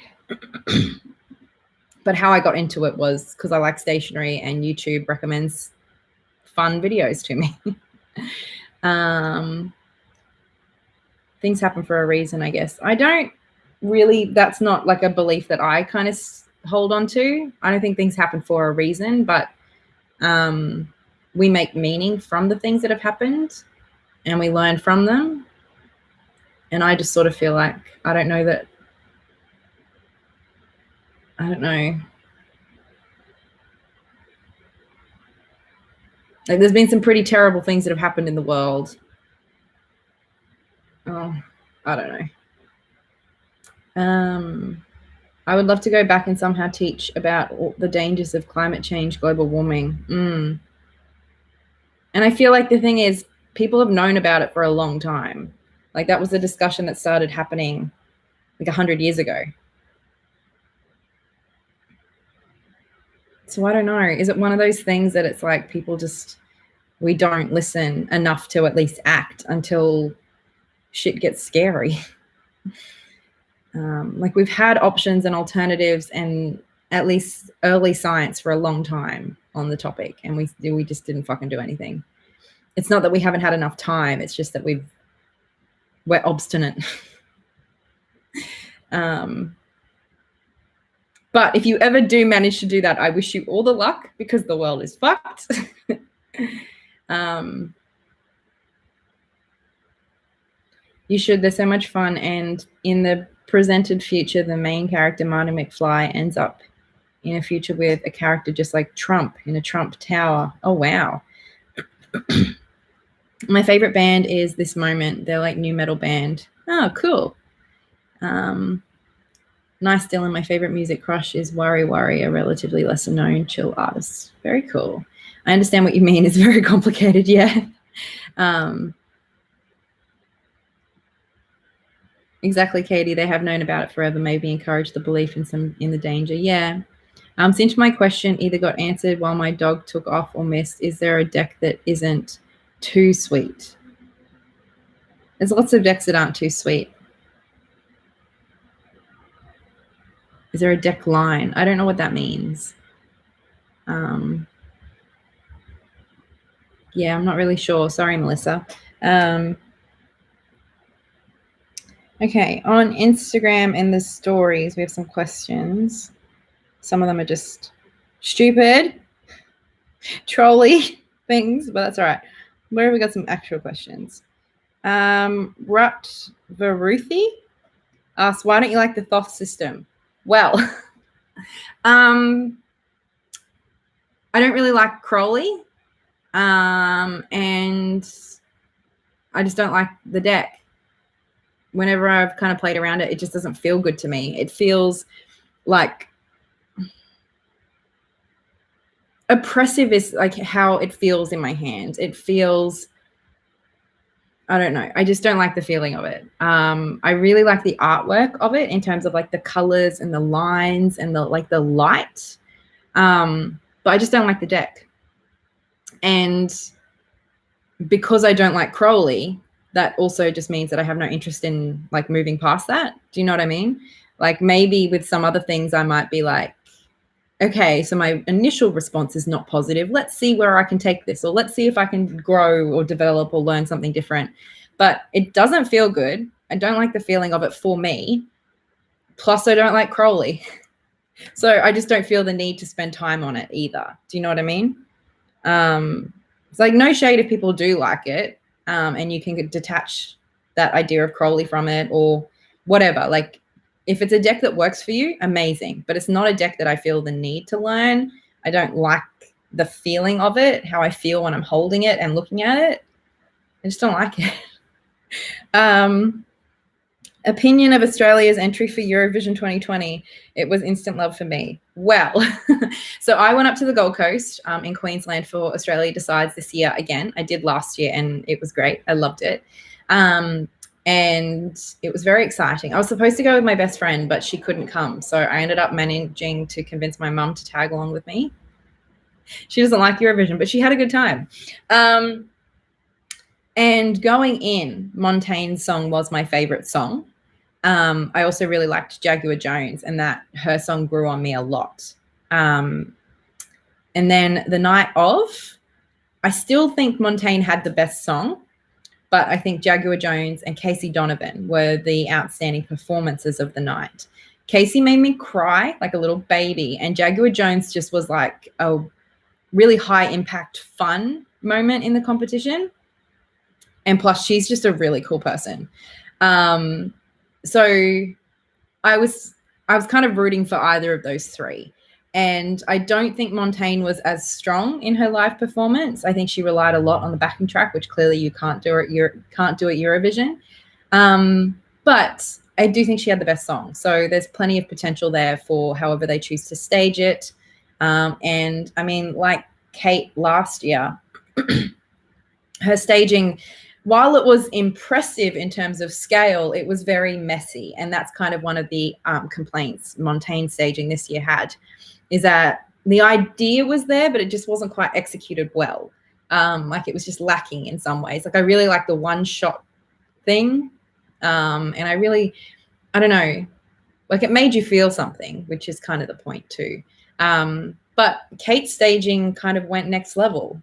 But how I got into it was because I like stationery and YouTube recommends fun videos to me. Things happen for a reason, I guess. That's not like a belief that I kind of hold on to. I don't think things happen for a reason, but we make meaning from the things that have happened and we learn from them. And I just sort of feel like, I don't know that I don't know. Like, there's been some pretty terrible things that have happened in the world. Oh, I don't know. I would love to go back and somehow teach about all the dangers of climate change, global warming. And I feel like the thing is, people have known about it for a long time. Like, that was a discussion that started happening like 100 years ago. So I don't know. Is it one of those things that it's like people just, we don't listen enough to at least act until shit gets scary? Like, we've had options and alternatives and at least early science for a long time on the topic, and we just didn't fucking do anything. It's not that we haven't had enough time. It's just that we're obstinate. But if you ever do manage to do that, I wish you all the luck, because the world is fucked. You should. They're so much fun. And in the presented future, the main character, Marty McFly, ends up in a future with a character just like Trump in a Trump tower. Oh, wow. My favorite band is This Moment. They're like new metal band. Oh, cool. Nice Dylan. My favorite music crush is Worry Worry, a relatively lesser known chill artist. Very cool. I understand what you mean. It's very complicated. Yeah. Exactly, Katie. They have known about it forever. Maybe encourage the belief in the danger. Yeah. Since my question either got answered while my dog took off or missed, is there a deck that isn't too sweet? There's lots of decks that aren't too sweet. Is there a deck line? I don't know what that means. Yeah, I'm not really sure. Sorry, Melissa. Okay, on Instagram and the stories, we have some questions. Some of them are just stupid, trolly things, but that's all right. Where have we got some actual questions? Rut Varuthi asks, why don't you like the Thoth system? Well, I don't really like Crowley, and I just don't like the deck. Whenever I've kind of played around it, it just doesn't feel good to me. It feels like oppressive is like how it feels in my hand. It feels, I don't know. I just don't like the feeling of it. I really like the artwork of it in terms of like the colors and the lines and the light. But I just don't like the deck. And because I don't like Crowley, that also just means that I have no interest in like moving past that. Do you know what I mean? Like, maybe with some other things I might be like, okay, so my initial response is not positive. Let's see where I can take this, or let's see if I can grow or develop or learn something different. But it doesn't feel good. I don't like the feeling of it for me. Plus, I don't like Crowley. So I just don't feel the need to spend time on it either. Do you know what I mean? It's like, no shade if people do like it, and you can detach that idea of Crowley from it or whatever. Like, if it's a deck that works for you, amazing. But it's not a deck that I feel the need to learn. I don't like the feeling of it, how I feel when I'm holding it and looking at it. I just don't like it. Opinion of Australia's entry for Eurovision 2020. It was instant love for me. Well, so I went up to the Gold Coast in Queensland for Australia Decides this year again. I did last year and it was great. I loved it. And it was very exciting. I was supposed to go with my best friend, but she couldn't come. So I ended up managing to convince my mum to tag along with me. She doesn't like Eurovision, but she had a good time. And going in, Montaigne's song was my favorite song. I also really liked Jaguar Jones, and that her song grew on me a lot. And then the night of, I still think Montaigne had the best song, but I think Jaguar Jones and Casey Donovan were the outstanding performances of the night. Casey made me cry like a little baby, and Jaguar Jones just was like a really high impact fun moment in the competition. And plus, she's just a really cool person. So I was I was kind of rooting for either of those three. And I don't think Montaigne was as strong in her live performance. I think she relied a lot on the backing track, which clearly you can't do at Eurovision. But I do think she had the best song. So there's plenty of potential there for however they choose to stage it. And I mean, like Kate last year, her staging, while it was impressive in terms of scale, it was very messy. And that's kind of one of the complaints Montaigne staging this year had, is that the idea was there, but it just wasn't quite executed well. Like it was just lacking in some ways. Like I really like the one shot thing. And I don't know, like it made you feel something, which is kind of the point too. But Kate's staging kind of went next level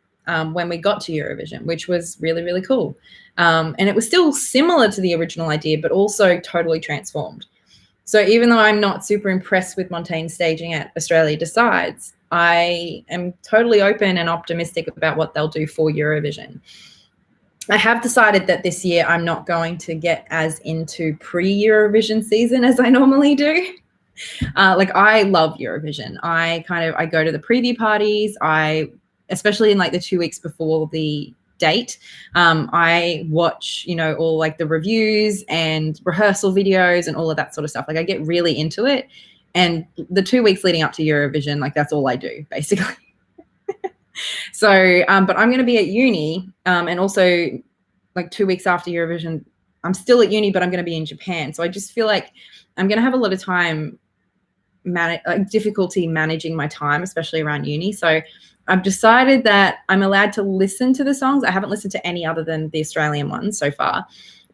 when we got to Eurovision, which was really, really cool. And it was still similar to the original idea, but also totally transformed. So even though I'm not super impressed with Montaigne's staging at Australia Decides, I am totally open and optimistic about what they'll do for Eurovision. I have decided that this year I'm not going to get as into pre-Eurovision season as I normally do. Like I love Eurovision. I go to the preview parties. Especially in like the 2 weeks before the date, I watch, all like the reviews and rehearsal videos and all of that sort of stuff. Like I get really into it. And the 2 weeks leading up to Eurovision, like that's all I do basically. So, but I'm going to be at uni, and also like 2 weeks after Eurovision, I'm still at uni, but I'm going to be in Japan. So I just feel like I'm going to have a lot of time, difficulty managing my time, especially around uni. So I've decided that I'm allowed to listen to the songs. I haven't listened to any other than the Australian ones so far.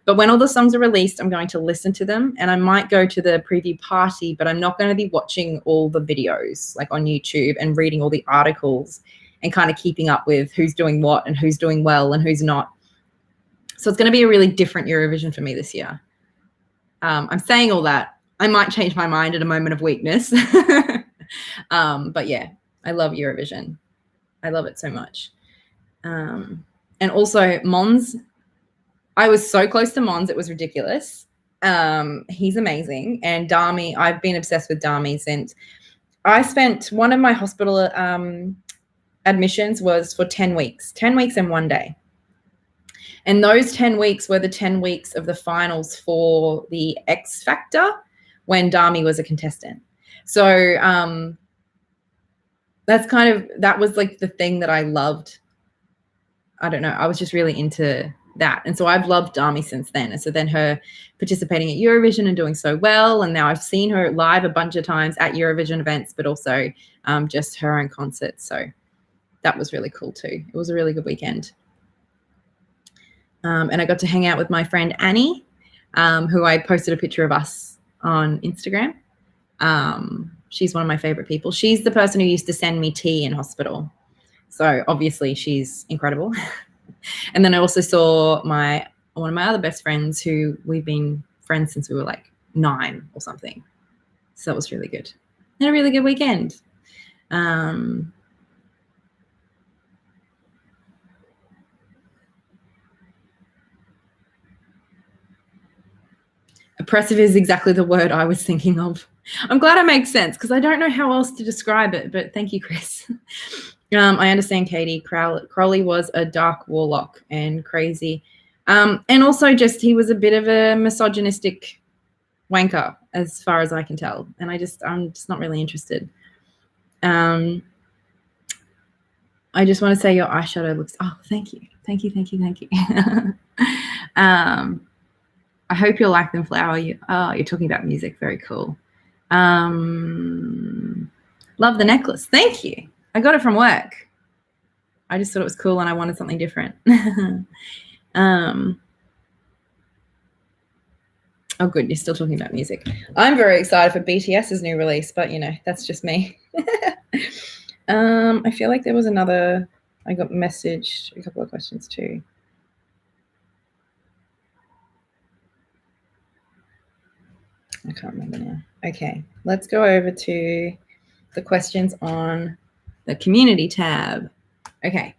But when all the songs are released, I'm going to listen to them, and I might go to the preview party, but I'm not going to be watching all the videos like on YouTube and reading all the articles and kind of keeping up with who's doing what and who's doing well and who's not. So it's going to be a really different Eurovision for me this year. I'm saying all that. I might change my mind at a moment of weakness. But yeah, I love Eurovision. I love it so much. And also Mons. I was so close to Mons. It was ridiculous. He's amazing. And Dami, I've been obsessed with Dami since I spent one of my hospital admissions was for 10 weeks and 1 day. And those 10 weeks were the 10 weeks of the finals for the X Factor when Dami was a contestant. So that was like the thing that I loved. I don't know. I was just really into that. And so I've loved Dami since then. And so then her participating at Eurovision and doing so well. And now I've seen her live a bunch of times at Eurovision events, but also just her own concerts. So that was really cool too. It was a really good weekend. And I got to hang out with my friend Annie, who I posted a picture of us on Instagram. She's one of my favorite people. She's the person who used to send me tea in hospital. So obviously she's incredible. And then I also saw one of my other best friends who we've been friends since we were like 9 or something. So that was really good. And a really good weekend. Oppressive is exactly the word I was thinking of. I'm glad I make sense because I don't know how else to describe it, but thank you, Chris. I understand, Katie. Crowley was a dark warlock and crazy. And also just he was a bit of a misogynistic wanker as far as I can tell. And I'm just not really interested. I just want to say your eyeshadow looks, thank you. Thank you. I hope you'll like them, Flower. You're talking about music. Very cool. Love the necklace. Thank you. I got it from work. I just thought it was cool and I wanted something different. Oh, good. You're still talking about music. I'm very excited for BTS's new release, but, that's just me. I feel like there was I got messaged a couple of questions too. I can't remember now. Okay, let's go over to the questions on the community tab. Okay.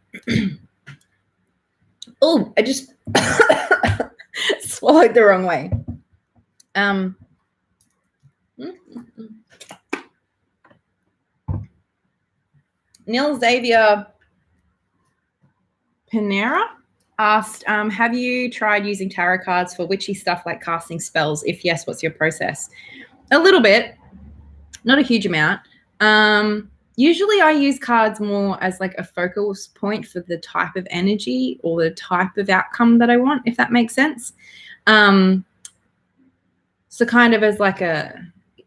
Oh, I just swallowed the wrong way. Neil Xavier Panera asked, have you tried using tarot cards for witchy stuff like casting spells? If yes, what's your process? A little bit, not a huge amount. Usually I use cards more as like a focal point for the type of energy or the type of outcome that I want, if that makes sense. So kind of as like a,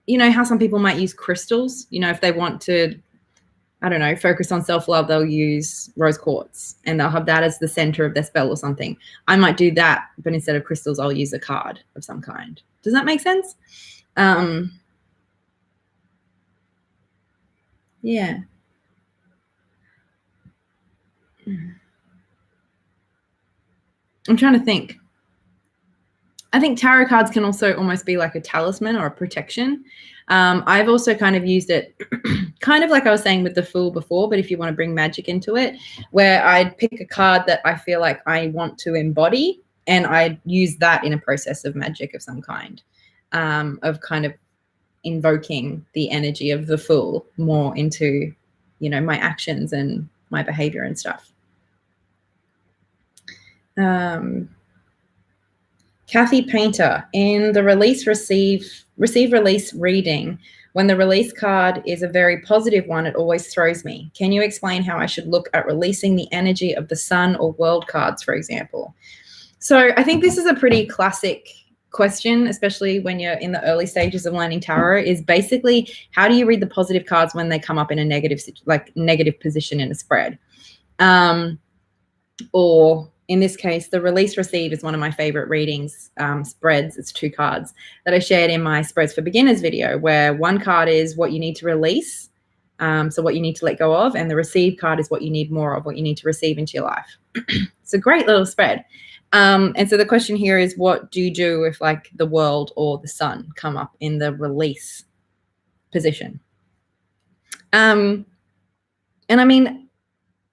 you know, how some people might use crystals, you know, if they want to, I don't know, focus on self-love, they'll use rose quartz and they'll have that as the center of their spell or something. I might do that, but instead of crystals, I'll use a card of some kind. Does that make sense? Yeah. I'm trying to think. I think tarot cards can also almost be like a talisman or a protection. I've also kind of used it kind of like I was saying with the Fool before, but if you want to bring magic into it, where I'd pick a card that I feel like I want to embody and I'd use that in a process of magic of some kind, of kind of invoking the energy of the Fool more into, you know, my actions and my behavior and stuff. Kathy Painter, in the receive release reading, when the release card is a very positive one, it always throws me. Can you explain how I should look at releasing the energy of the sun or world cards, for example? So I think this is a pretty classic question, especially when you're in the early stages of learning tarot, is basically how do you read the positive cards when they come up in a negative position in a spread? Or in this case, the release receive is one of my favorite readings, spreads. It's 2 cards that I shared in my Spreads for Beginners video, where one card is what you need to release, so what you need to let go of, and the receive card is what you need more of, what you need to receive into your life. It's a great little spread. And so the question here is, what do you do if like the world or the sun come up in the release position? And I mean,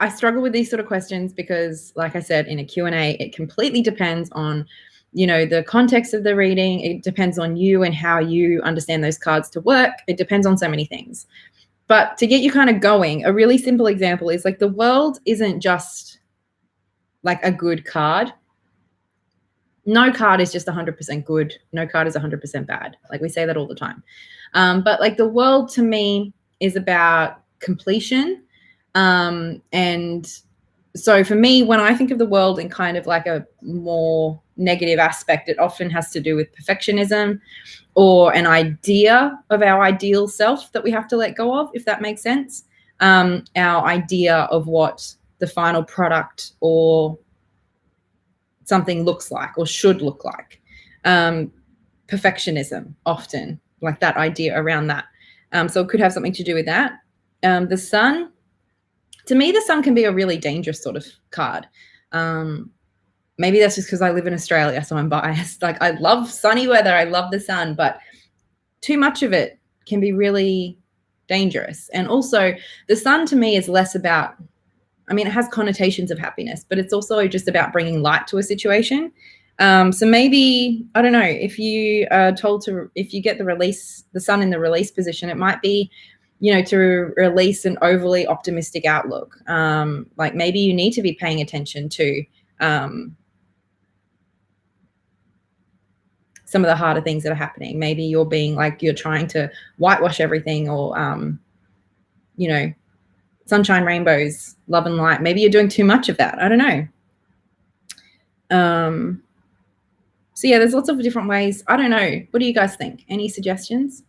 I struggle with these sort of questions because, like I said, in a Q&A, it completely depends on, you know, the context of the reading. It depends on you and how you understand those cards to work. It depends on so many things. But to get you kind of going, a really simple example is like the world isn't just like a good card. No card is just 100% good. No card is 100% bad. Like we say that all the time. But like the world to me is about completion. And so for me, when I think of the world in kind of like a more negative aspect, it often has to do with perfectionism or an idea of our ideal self that we have to let go of, if that makes sense. Our idea of what the final product or something looks like or should look like. Perfectionism often, like that idea around that. So it could have something to do with that. The sun. To me, the sun can be a really dangerous sort of card. Maybe that's just because I live in Australia, so I'm biased. Like I love sunny weather. I love the sun, but too much of it can be really dangerous. And also the sun to me is less about, I mean, it has connotations of happiness, but it's also just about bringing light to a situation. So maybe, I don't know, if you are told to, if you get the sun in the release position, it might be, you know, to release an overly optimistic outlook. Like maybe you need to be paying attention to some of the harder things that are happening. Maybe you're being like, you're trying to whitewash everything or, you know, sunshine, rainbows, love and light. Maybe you're doing too much of that. I don't know. So yeah, there's lots of different ways. I don't know. What do you guys think? Any suggestions?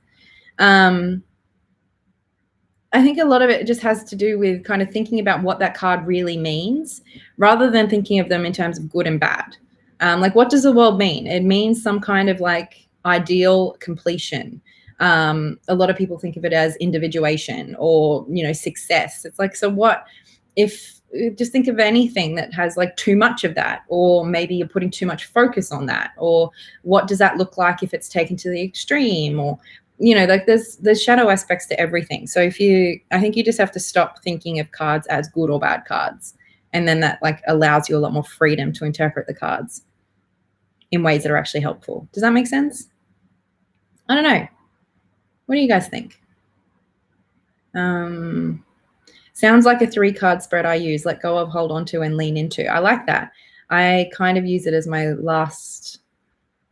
I think a lot of it just has to do with kind of thinking about what that card really means rather than thinking of them in terms of good and bad. Like, what does the world mean? It means some kind of like ideal completion. A lot of people think of it as individuation or, you know, success. It's like, so what if, just think of anything that has like too much of that, or maybe you're putting too much focus on that, or what does that look like if it's taken to the extreme, or, you know, like there's shadow aspects to everything. So I think you just have to stop thinking of cards as good or bad cards. And then that like allows you a lot more freedom to interpret the cards in ways that are actually helpful. Does that make sense? I don't know. What do you guys think? Sounds like a 3-card spread I use. Let go of, hold on to, and lean into. I like that. I kind of use it as my last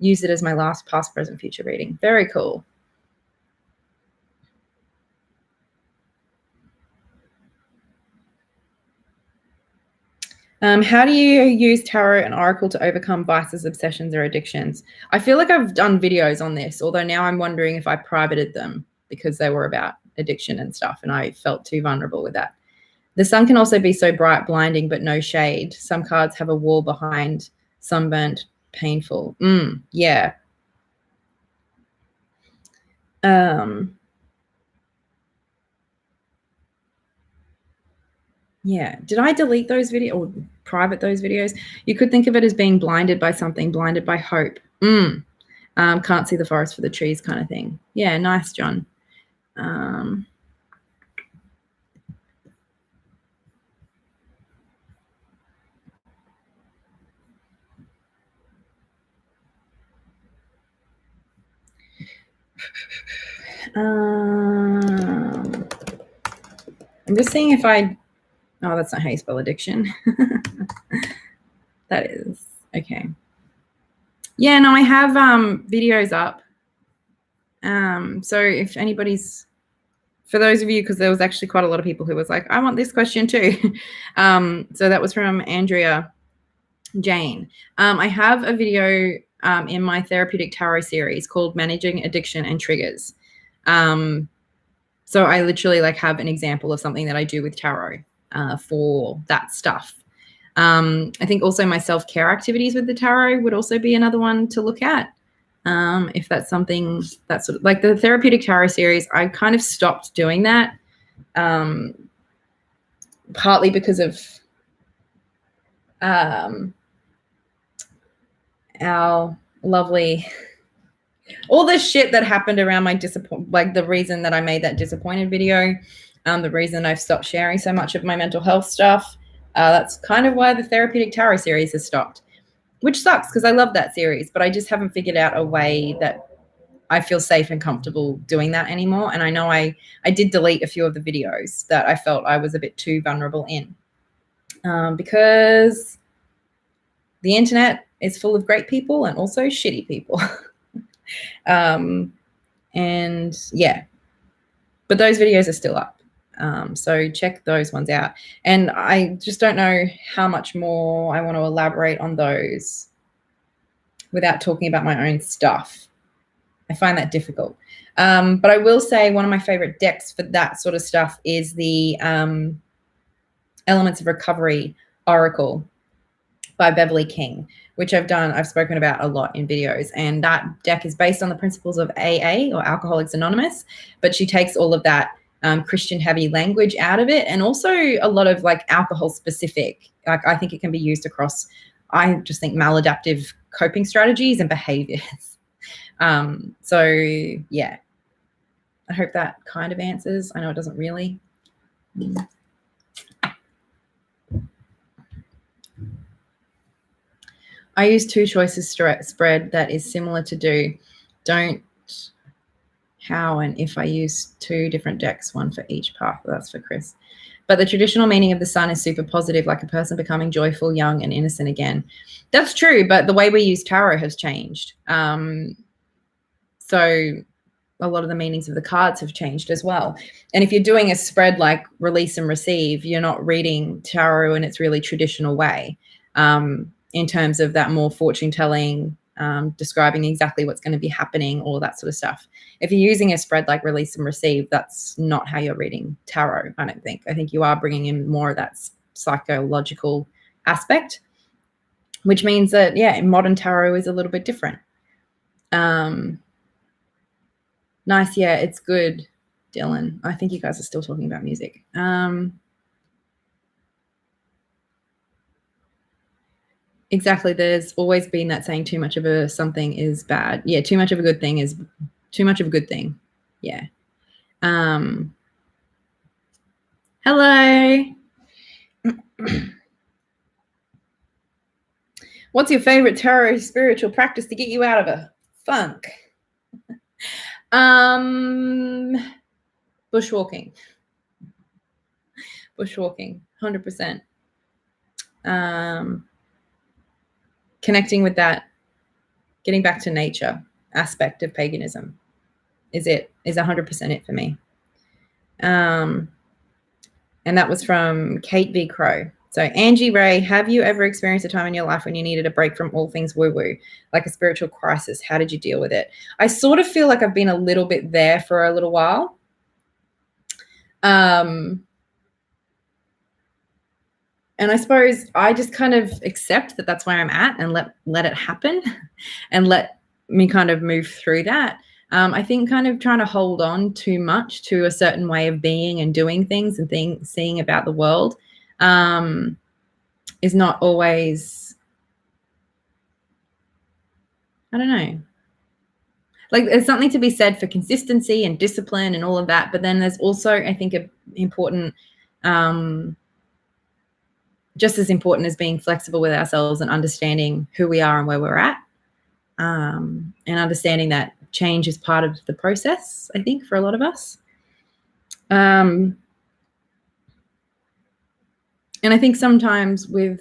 past, present, future reading. Very cool. How do you use tarot and oracle to overcome vices, obsessions, or addictions? I feel like I've done videos on this, although now I'm wondering if I privated them because they were about addiction and stuff, and I felt too vulnerable with that. The sun can also be so bright, blinding, but no shade. Some cards have a wall behind, sunburnt, painful. Yeah. Yeah. Did I delete those videos or private those videos? You could think of it as being blinded by something, blinded by hope. Can't see the forest for the trees kind of thing. Yeah, nice, John. I'm just seeing if I... Oh, that's not how you spell addiction. That is. Okay. Yeah, no, I have videos up. So if anybody's... For those of you, because there was actually quite a lot of people who was like, I want this question too. So that was from Andrea Jane. I have a video in my therapeutic tarot series called Managing Addiction and Triggers. So I literally like have an example of something that I do with tarot for that stuff. I think also my self-care activities with the tarot would also be another one to look at. If that's something that's sort of like the therapeutic tarot series, I kind of stopped doing that, partly because of our lovely, all the shit that happened around my like the reason that I made that disappointed video, the reason I've stopped sharing so much of my mental health stuff. That's kind of why the therapeutic tarot series has stopped, which sucks because I love that series, but I just haven't figured out a way that I feel safe and comfortable doing that anymore. And I know I did delete a few of the videos that I felt I was a bit too vulnerable in, because the internet is full of great people and also shitty people. And yeah, but those videos are still up. So check those ones out. And I just don't know how much more I want to elaborate on those without talking about my own stuff. I find that difficult. But I will say one of my favorite decks for that sort of stuff is the Elements of Recovery Oracle by Beverly King, which I've spoken about a lot in videos. And that deck is based on the principles of AA, or Alcoholics Anonymous, but she takes all of that Christian heavy language out of it, and also a lot of like alcohol specific. Like I think it can be used across, I just think, maladaptive coping strategies and behaviors. So yeah, I hope that kind of answers. I know it doesn't really. I use two choices spread that is similar to do. Don't how and if I use two different decks, one for each path. That's for Chris. But the traditional meaning of the sun is super positive, like a person becoming joyful, young, and innocent again. That's true, but the way we use tarot has changed. So a lot of the meanings of the cards have changed as well. And if you're doing a spread like release and receive, you're not reading tarot in its really traditional way, in terms of that more fortune telling, describing exactly what's going to be happening, all that sort of stuff. If you're using a spread like release and receive, that's not how you're reading tarot, I don't think. I think you are bringing in more of that psychological aspect, which means that, yeah, modern tarot is a little bit different. Nice. Yeah, it's good, Dylan. I think you guys are still talking about music. Exactly. There's always been that saying, too much of a something is bad. Yeah, too much of a good thing is too much of a good thing. Yeah. Hello. What's your favorite tarot spiritual practice to get you out of a funk? Bushwalking. Bushwalking, 100%. Connecting with that, getting back to nature aspect of paganism is 100% it for me. And that was from Kate V. Crow. So Angie Ray, have you ever experienced a time in your life when you needed a break from all things woo-woo, like a spiritual crisis? How did you deal with it? I sort of feel like I've been a little bit there for a little while. And I suppose I just kind of accept that that's where I'm at and let it happen and let me kind of move through that. I think kind of trying to hold on too much to a certain way of being and doing things and seeing about the world is not always, I don't know. Like there's something to be said for consistency and discipline and all of that. But then there's also, I think, an important, just as important as being flexible with ourselves and understanding who we are and where we're at, and understanding that change is part of the process, I think, for a lot of us. And I think sometimes with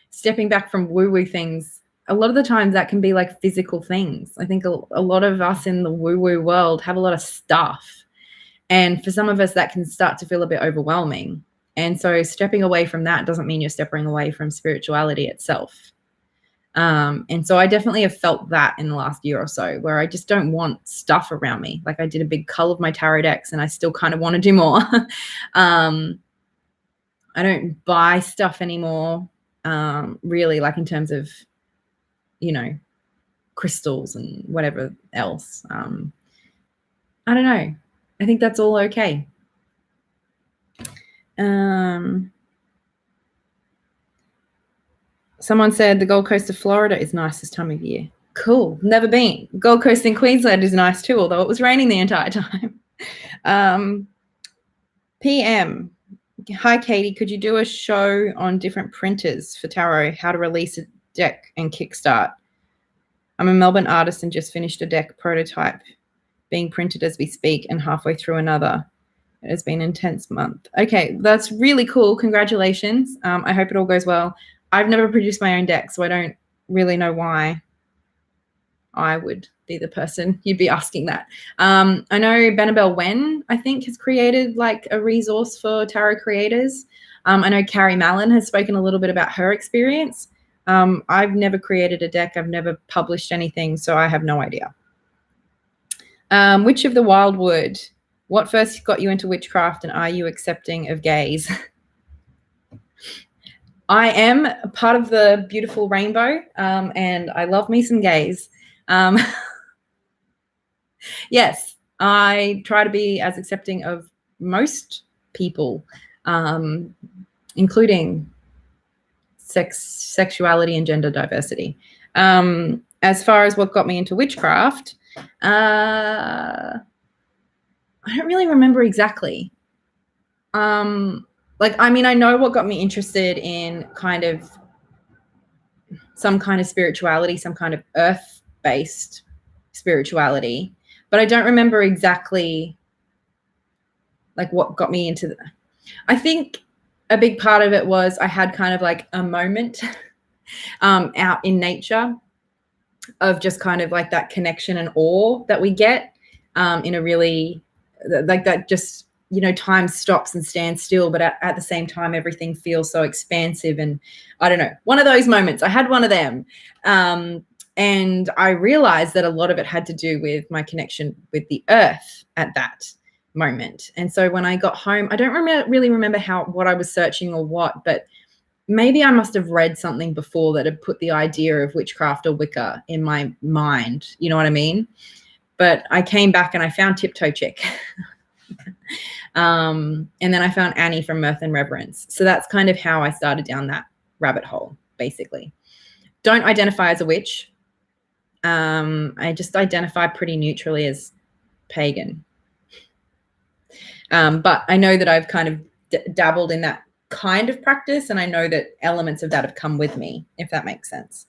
stepping back from woo-woo things, a lot of the times that can be like physical things. I think a lot of us in the woo-woo world have a lot of stuff. And for some of us, that can start to feel a bit overwhelming. And so stepping away from that doesn't mean you're stepping away from spirituality itself. And so I definitely have felt that in the last year or so, where I just don't want stuff around me. Like I did a big cull of my tarot decks and I still kind of want to do more. I don't buy stuff anymore, really, like in terms of, crystals and whatever else. I don't know. I think that's all okay. Someone said the Gold Coast of Florida is nice this time of year. Cool. Never been. Gold Coast in Queensland is nice too, although it was raining the entire time. PM. Hi, Katie. Could you do a show on different printers for tarot, how to release a deck and kickstart? I'm a Melbourne artist and just finished a deck prototype being printed as we speak and halfway through another. It has been an intense month. Okay, that's really cool. Congratulations. I hope it all goes well. I've never produced my own deck, so I don't really know why I would be the person you'd be asking that. I know Benabel Wen, I think, has created like a resource for tarot creators. I know Carrie Mallon has spoken a little bit about her experience. I've never created a deck. I've never published anything, so I have no idea. Witch of the Wildwood. What first got you into witchcraft, and are you accepting of gays? I am a part of the beautiful rainbow, and I love me some gays. Yes, I try to be as accepting of most people, including sexuality and gender diversity. As far as what got me into witchcraft, I don't really remember exactly. I know what got me interested in kind of some kind of spirituality, some kind of earth-based spirituality, but I don't remember exactly like what got me into that. I think a big part of it was I had kind of like a moment out in nature of just kind of like that connection and awe that we get in a really like that just, time stops and stands still, but at the same time, everything feels so expansive. And I don't know, one of those moments, I had one of them. And I realized that a lot of it had to do with my connection with the earth at that moment. And so when I got home, I don't really remember what I was searching or what, but maybe I must have read something before that had put the idea of witchcraft or Wicca in my mind. You know what I mean? But I came back and I found Tiptoe Chick. And then I found Annie from Mirth and Reverence. So that's kind of how I started down that rabbit hole, basically. Don't identify as a witch. I just identify pretty neutrally as pagan. But I know that I've kind of dabbled in that kind of practice, and I know that elements of that have come with me, if that makes sense.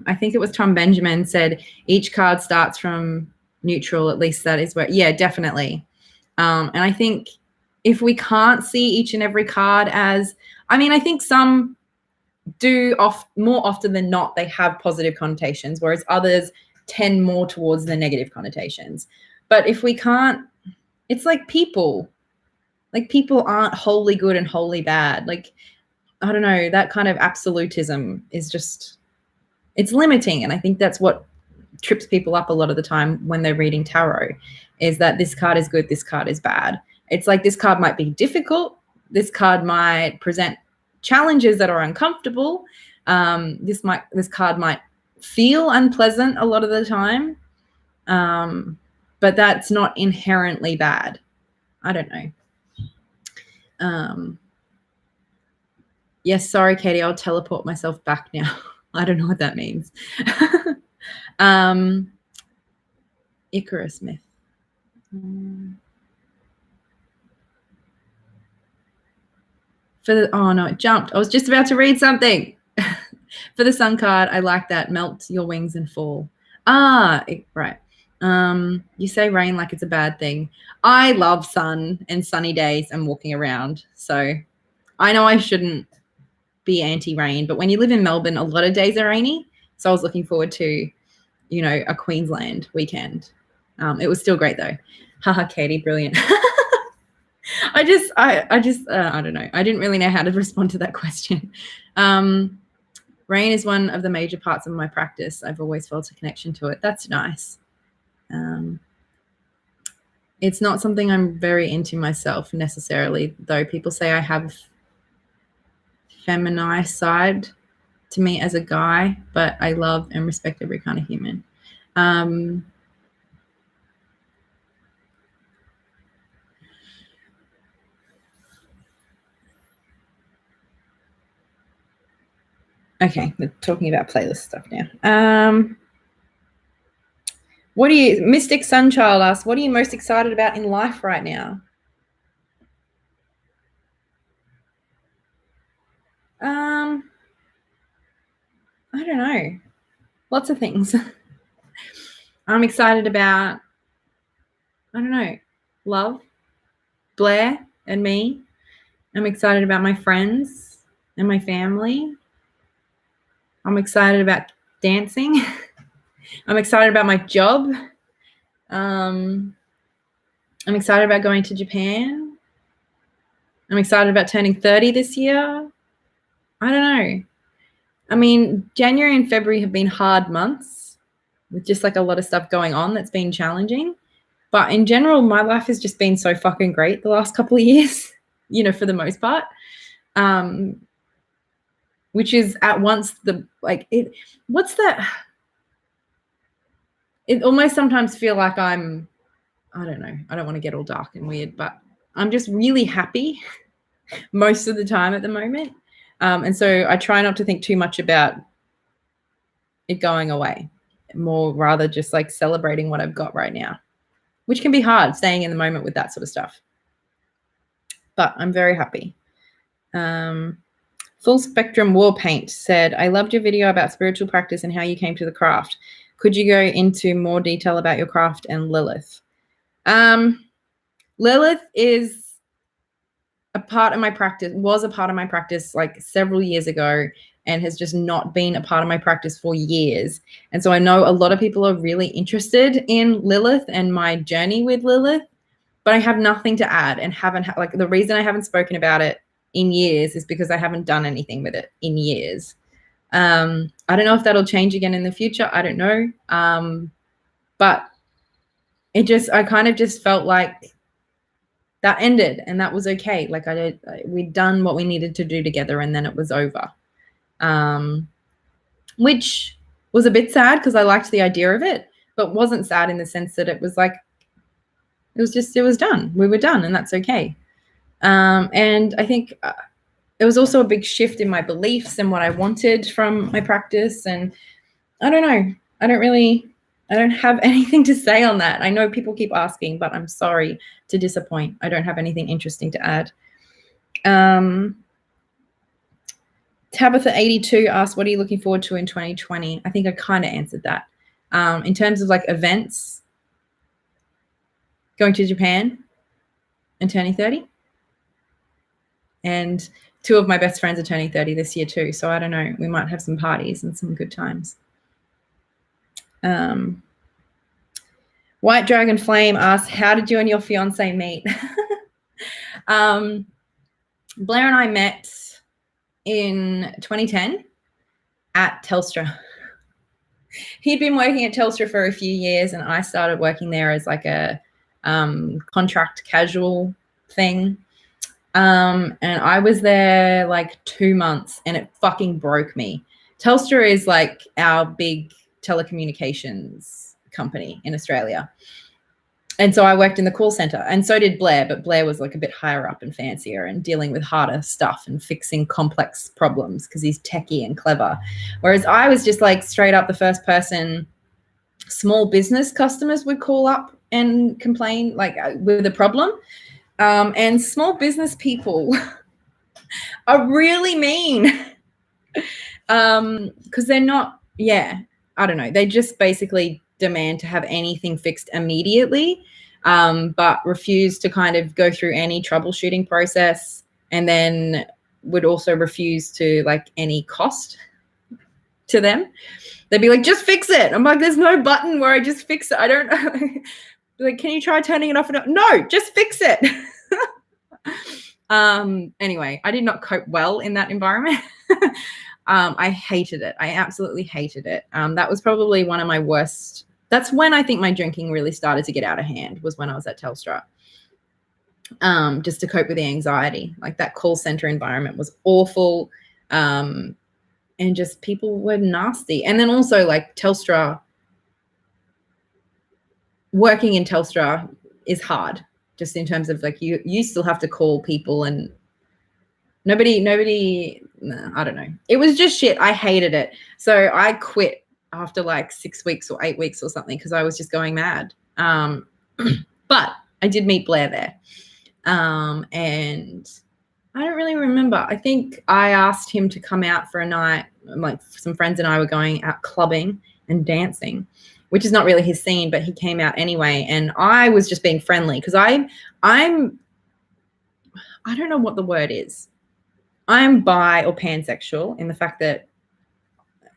I think it was Tom Benjamin said each card starts from neutral. At least that is where, yeah, definitely. And I think if we can't see each and every card as, I mean, I think some do more often than not, they have positive connotations, whereas others tend more towards the negative connotations. But if we can't, it's like people aren't wholly good and wholly bad. Like, I don't know, that kind of absolutism is just, it's limiting. And I think that's what trips people up a lot of the time when they're reading tarot, is that this card is good, this card is bad. It's like this card might be difficult, this card might present challenges that are uncomfortable, this card might feel unpleasant a lot of the time, but that's not inherently bad. I don't know. Yes, sorry, Katie, I'll teleport myself back now. I don't know what that means. Icarus myth. Oh no, it jumped. I was just about to read something. For the sun card, I like that. Melt your wings and fall. Right. You say rain like it's a bad thing. I love sun and sunny days and walking around. So I know I shouldn't be anti-rain, but when you live in Melbourne, a lot of days are rainy. So I was looking forward to, you know, a Queensland weekend. It was still great though. Haha, Katie, brilliant. I don't know. I didn't really know how to respond to that question. Rain is one of the major parts of my practice. I've always felt a connection to it. That's nice. It's not something I'm very into myself necessarily, though people say I have feminine side to me as a guy, but I love and respect every kind of human. Okay, we're talking about playlist stuff now. What do you, Mystic Sunchild asks, what are you most excited about in life right now? I don't know. Lots of things. I'm excited about, I don't know, love, Blair and me. I'm excited about my friends and my family. I'm excited about dancing. I'm excited about my job. I'm excited about going to Japan. I'm excited about turning 30 this year. I don't know. I mean, January and February have been hard months with just like a lot of stuff going on that's been challenging. But in general, my life has just been so fucking great the last couple of years, you know, for the most part. Which is at once it almost sometimes feel like I don't know, I don't want to get all dark and weird, but I'm just really happy most of the time at the moment. And so I try not to think too much about it going away, more rather just like celebrating what I've got right now, which can be hard staying in the moment with that sort of stuff. But I'm very happy. Full Spectrum War Paint said, I loved your video about spiritual practice and how you came to the craft. Could you go into more detail about your craft and Lilith? Lilith is a part of my practice, was a part of my practice like several years ago, and has just not been a part of my practice for years. And so I know a lot of people are really interested in Lilith and my journey with Lilith, but I have nothing to add and haven't like the reason I haven't spoken about it in years is because I haven't done anything with it in years. I don't know if that'll change again in the future. I don't know. But I kind of just felt like that ended and that was okay. Like we'd done what we needed to do together and then it was over. Which was a bit sad because I liked the idea of it, but wasn't sad in the sense that it was like, it was done. We were done and that's okay. And I think it was also a big shift in my beliefs and what I wanted from my practice. And I don't know. I don't have anything to say on that. I know people keep asking, but I'm sorry to disappoint. I don't have anything interesting to add. Tabitha82 asked, what are you looking forward to in 2020? I think I kind of answered that. In terms of like events, going to Japan and turning 30. And 2 of my best friends are turning 30 this year too. So I don't know, we might have some parties and some good times. White Dragon Flame asks, how did you and your fiance meet? Blair and I met in 2010 at Telstra. He'd been working at Telstra for a few years, and I started working there as like a contract casual thing. And I was there like 2 months, and it fucking broke me. Telstra is like our big telecommunications company in Australia. And so I worked in the call center, and so did Blair, but Blair was like a bit higher up and fancier and dealing with harder stuff and fixing complex problems because he's techie and clever. Whereas I was just like straight up the first person small business customers would call up and complain like with a problem. And small business people are really mean because they're not, I don't know. They just basically demand to have anything fixed immediately, but refuse to kind of go through any troubleshooting process, and then would also refuse to like any cost to them. They'd be like, just fix it. I'm like, there's no button where I just fix it. I don't know. Like, can you try turning it off? No, just fix it. Anyway, I did not cope well in that environment. I hated it. I absolutely hated it. That was probably one of my worst. That's when I think my drinking really started to get out of hand, was when I was at Telstra. Just to cope with the anxiety. Like that call center environment was awful. And just people were nasty. And then also like Telstra, working in Telstra is hard, just in terms of like you still have to call people, and nobody, I don't know. It was just shit. I hated it. So I quit after like 6 weeks or 8 weeks or something because I was just going mad. But I did meet Blair there. And I don't really remember. I think I asked him to come out for a night. Like some friends and I were going out clubbing and dancing, which is not really his scene, but he came out anyway. And I was just being friendly because I don't know what the word is. I'm bi or pansexual in the fact that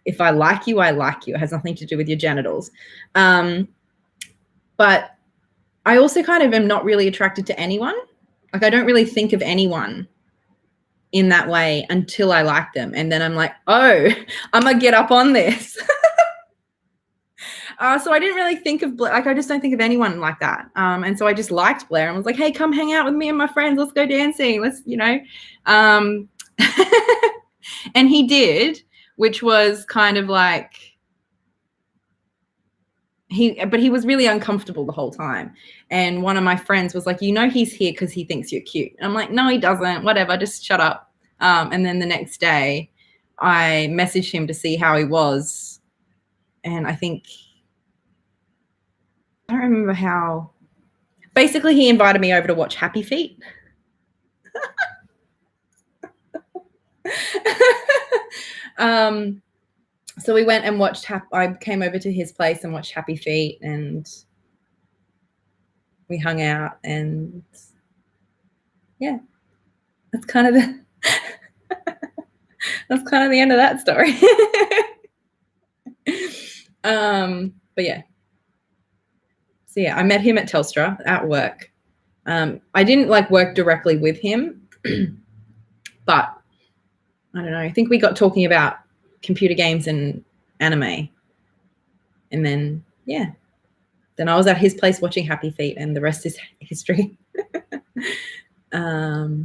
if I like you, I like you. It has nothing to do with your genitals. But I also kind of am not really attracted to anyone. Like I don't really think of anyone in that way until I like them. And then I'm like, oh, I'm going to get up on this. So I didn't really think of Blair. Like I just don't think of anyone like that. And so I just liked Blair and was like, hey, come hang out with me and my friends. Let's go dancing. Let's, you know. And he did, which was kind of like but he was really uncomfortable the whole time. And one of my friends was like, you know, he's here because he thinks you're cute. And I'm like, no, he doesn't. Whatever, just shut up. And then the next day I messaged him to see how he was. And I don't remember how. Basically, he invited me over to watch Happy Feet. So we went and watched. I came over to his place and watched Happy Feet, and we hung out. And yeah, that's kind of the end of that story. But yeah. So yeah, I met him at Telstra at work. I didn't like work directly with him, but I don't know. I think we got talking about computer games and anime. And then, yeah. Then I was at his place watching Happy Feet, and the rest is history. How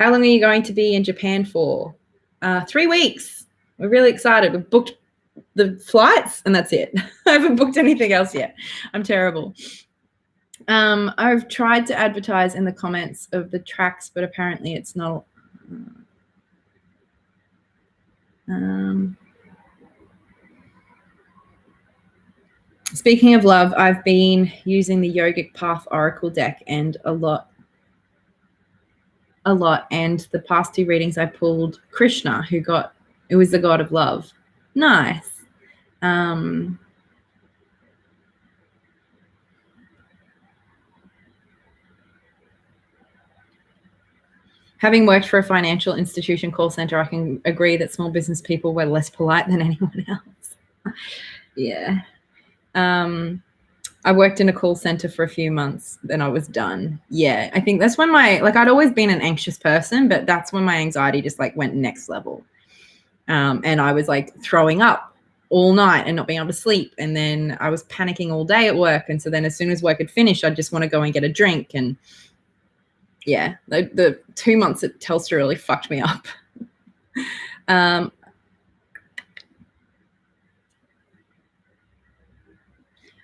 long are you going to be in Japan for? 3 weeks. We're really excited. We've booked the flights and that's it. I haven't booked anything else yet. I'm terrible. I've tried to advertise in the comments of the tracks, but apparently it's not. Speaking of love, I've been using the Yogic Path Oracle deck, and a lot a lot. And the past 2 readings I pulled Krishna, who was the god of love. Nice. Having worked for a financial institution call center, I can agree that small business people were less polite than anyone else. Yeah. I worked in a call center for a few months, then I was done. Yeah, I think that's when I'd always been an anxious person, but that's when my anxiety just like went next level. And I was like throwing up all night and not being able to sleep. And then I was panicking all day at work. And so then as soon as work had finished, I'd just want to go and get a drink. And yeah, the 2 months at Telstra really fucked me up.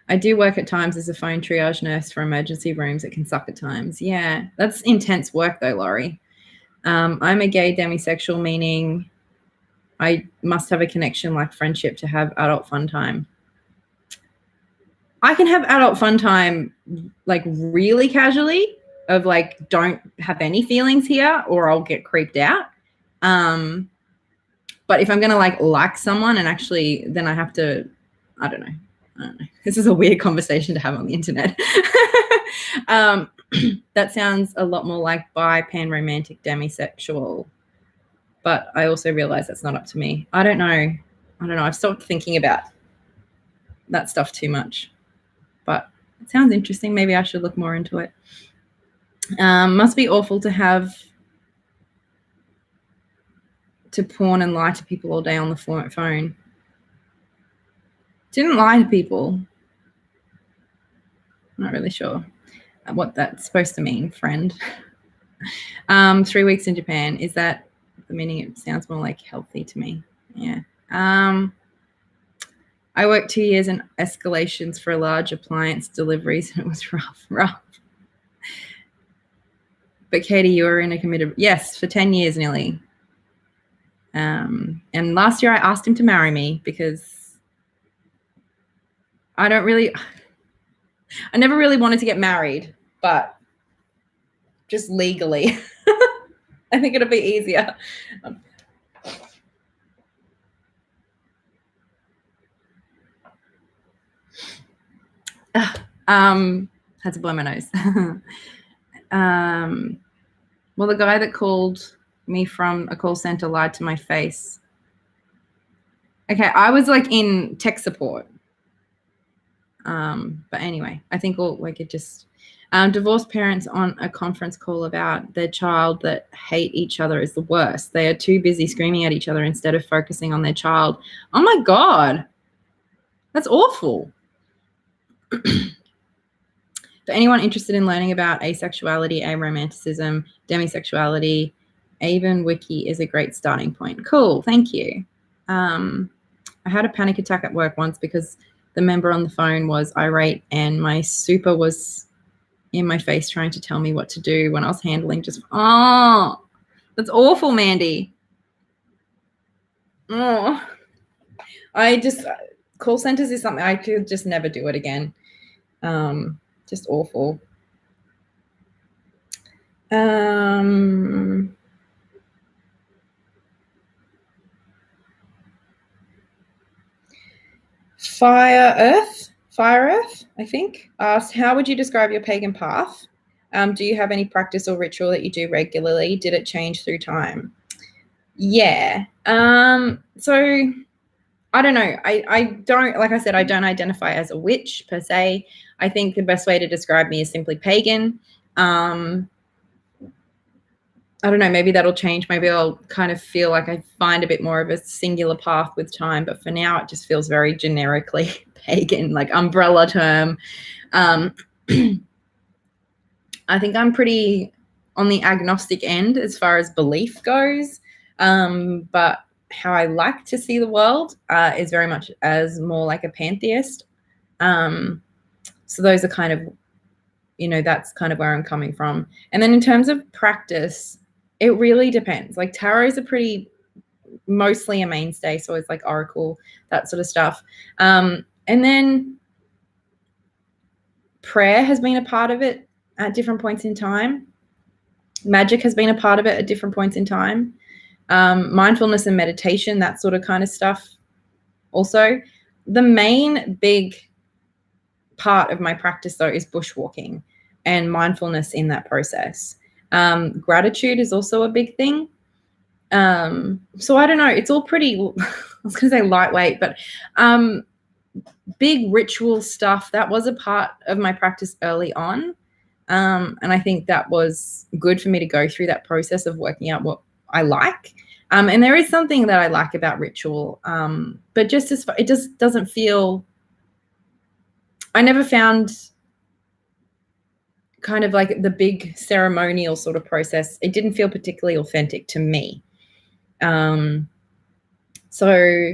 I do work at times as a phone triage nurse for emergency rooms. It can suck at times. Yeah, that's intense work though, Laurie. I'm a gay demisexual, meaning I must have a connection like friendship to have adult fun time. I can have adult fun time like really casually of like, don't have any feelings here or I'll get creeped out. But if I'm going to like someone and actually then I have to, I don't know. This is a weird conversation to have on the internet. That sounds a lot more like bi, pan-romantic, demisexual. But I also realize that's not up to me. I don't know. I've stopped thinking about that stuff too much. But it sounds interesting. Maybe I should look more into it. Must be awful to have to porn and lie to people all day on the phone. Didn't lie to people. I'm not really sure what that's supposed to mean, friend. 3 weeks in Japan. Is that the meaning? It sounds more like healthy to me. Yeah. I worked 2 years in escalations for large appliance deliveries, and it was rough. But Katey, you were in a committed, yes, for 10 years nearly. And last year I asked him to marry me because I never really wanted to get married, but just legally, I think it'll be easier. Had to blow my nose. Well, the guy that called me from a call center lied to my face. Okay, I was like in tech support. But anyway, I think we could just divorced parents on a conference call about their child that hate each other is the worst. They are too busy screaming at each other instead of focusing on their child. Oh my God, that's awful. For anyone interested in learning about asexuality, aromanticism, demisexuality, even Wiki is a great starting point. Cool, thank you. I had a panic attack at work once because the member on the phone was irate and my super was in my face trying to tell me what to do when I was handling just, oh, that's awful, Mandy. Oh, call centers is something I could just never do it again. Just awful. Fire Earth, I think, asked, how would you describe your pagan path? Do you have any practice or ritual that you do regularly? Did it change through time? Yeah. So I don't know. I don't, like I said, I don't identify as a witch per se. I think the best way to describe me is simply pagan. I don't know, maybe that'll change. Maybe I'll kind of feel like I find a bit more of a singular path with time. But for now, it just feels very generically pagan, like umbrella term. I think I'm pretty on the agnostic end as far as belief goes. But how I like to see the world is very much as more like a pantheist. So those are kind of, that's kind of where I'm coming from. And then in terms of practice, it really depends. Like tarot is mostly a mainstay. So it's like oracle, that sort of stuff. And then prayer has been a part of it at different points in time. Magic has been a part of it at different points in time. Mindfulness and meditation, that sort of kind of stuff. Also, the main big part of my practice, though, is bushwalking and mindfulness in that process. Gratitude is also a big thing. So I don't know. It's all pretty, I was going to say lightweight, but big ritual stuff, that was a part of my practice early on. And I think that was good for me to go through that process of working out what I like. And there is something that I like about ritual, but just as far, it just doesn't feel, I never found kind of like the big ceremonial sort of process. It didn't feel particularly authentic to me. So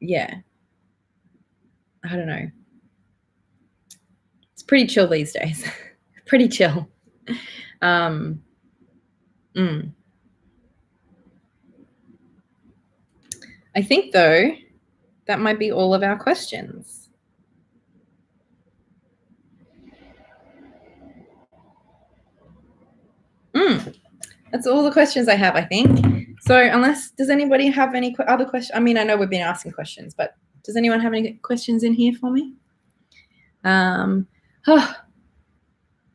yeah, I don't know. It's pretty chill these days. Pretty chill. I think, though, that might be all of our questions. That's all the questions I have, I think. So unless, does anybody have any other questions? I mean, I know we've been asking questions, but does anyone have any questions in here for me? I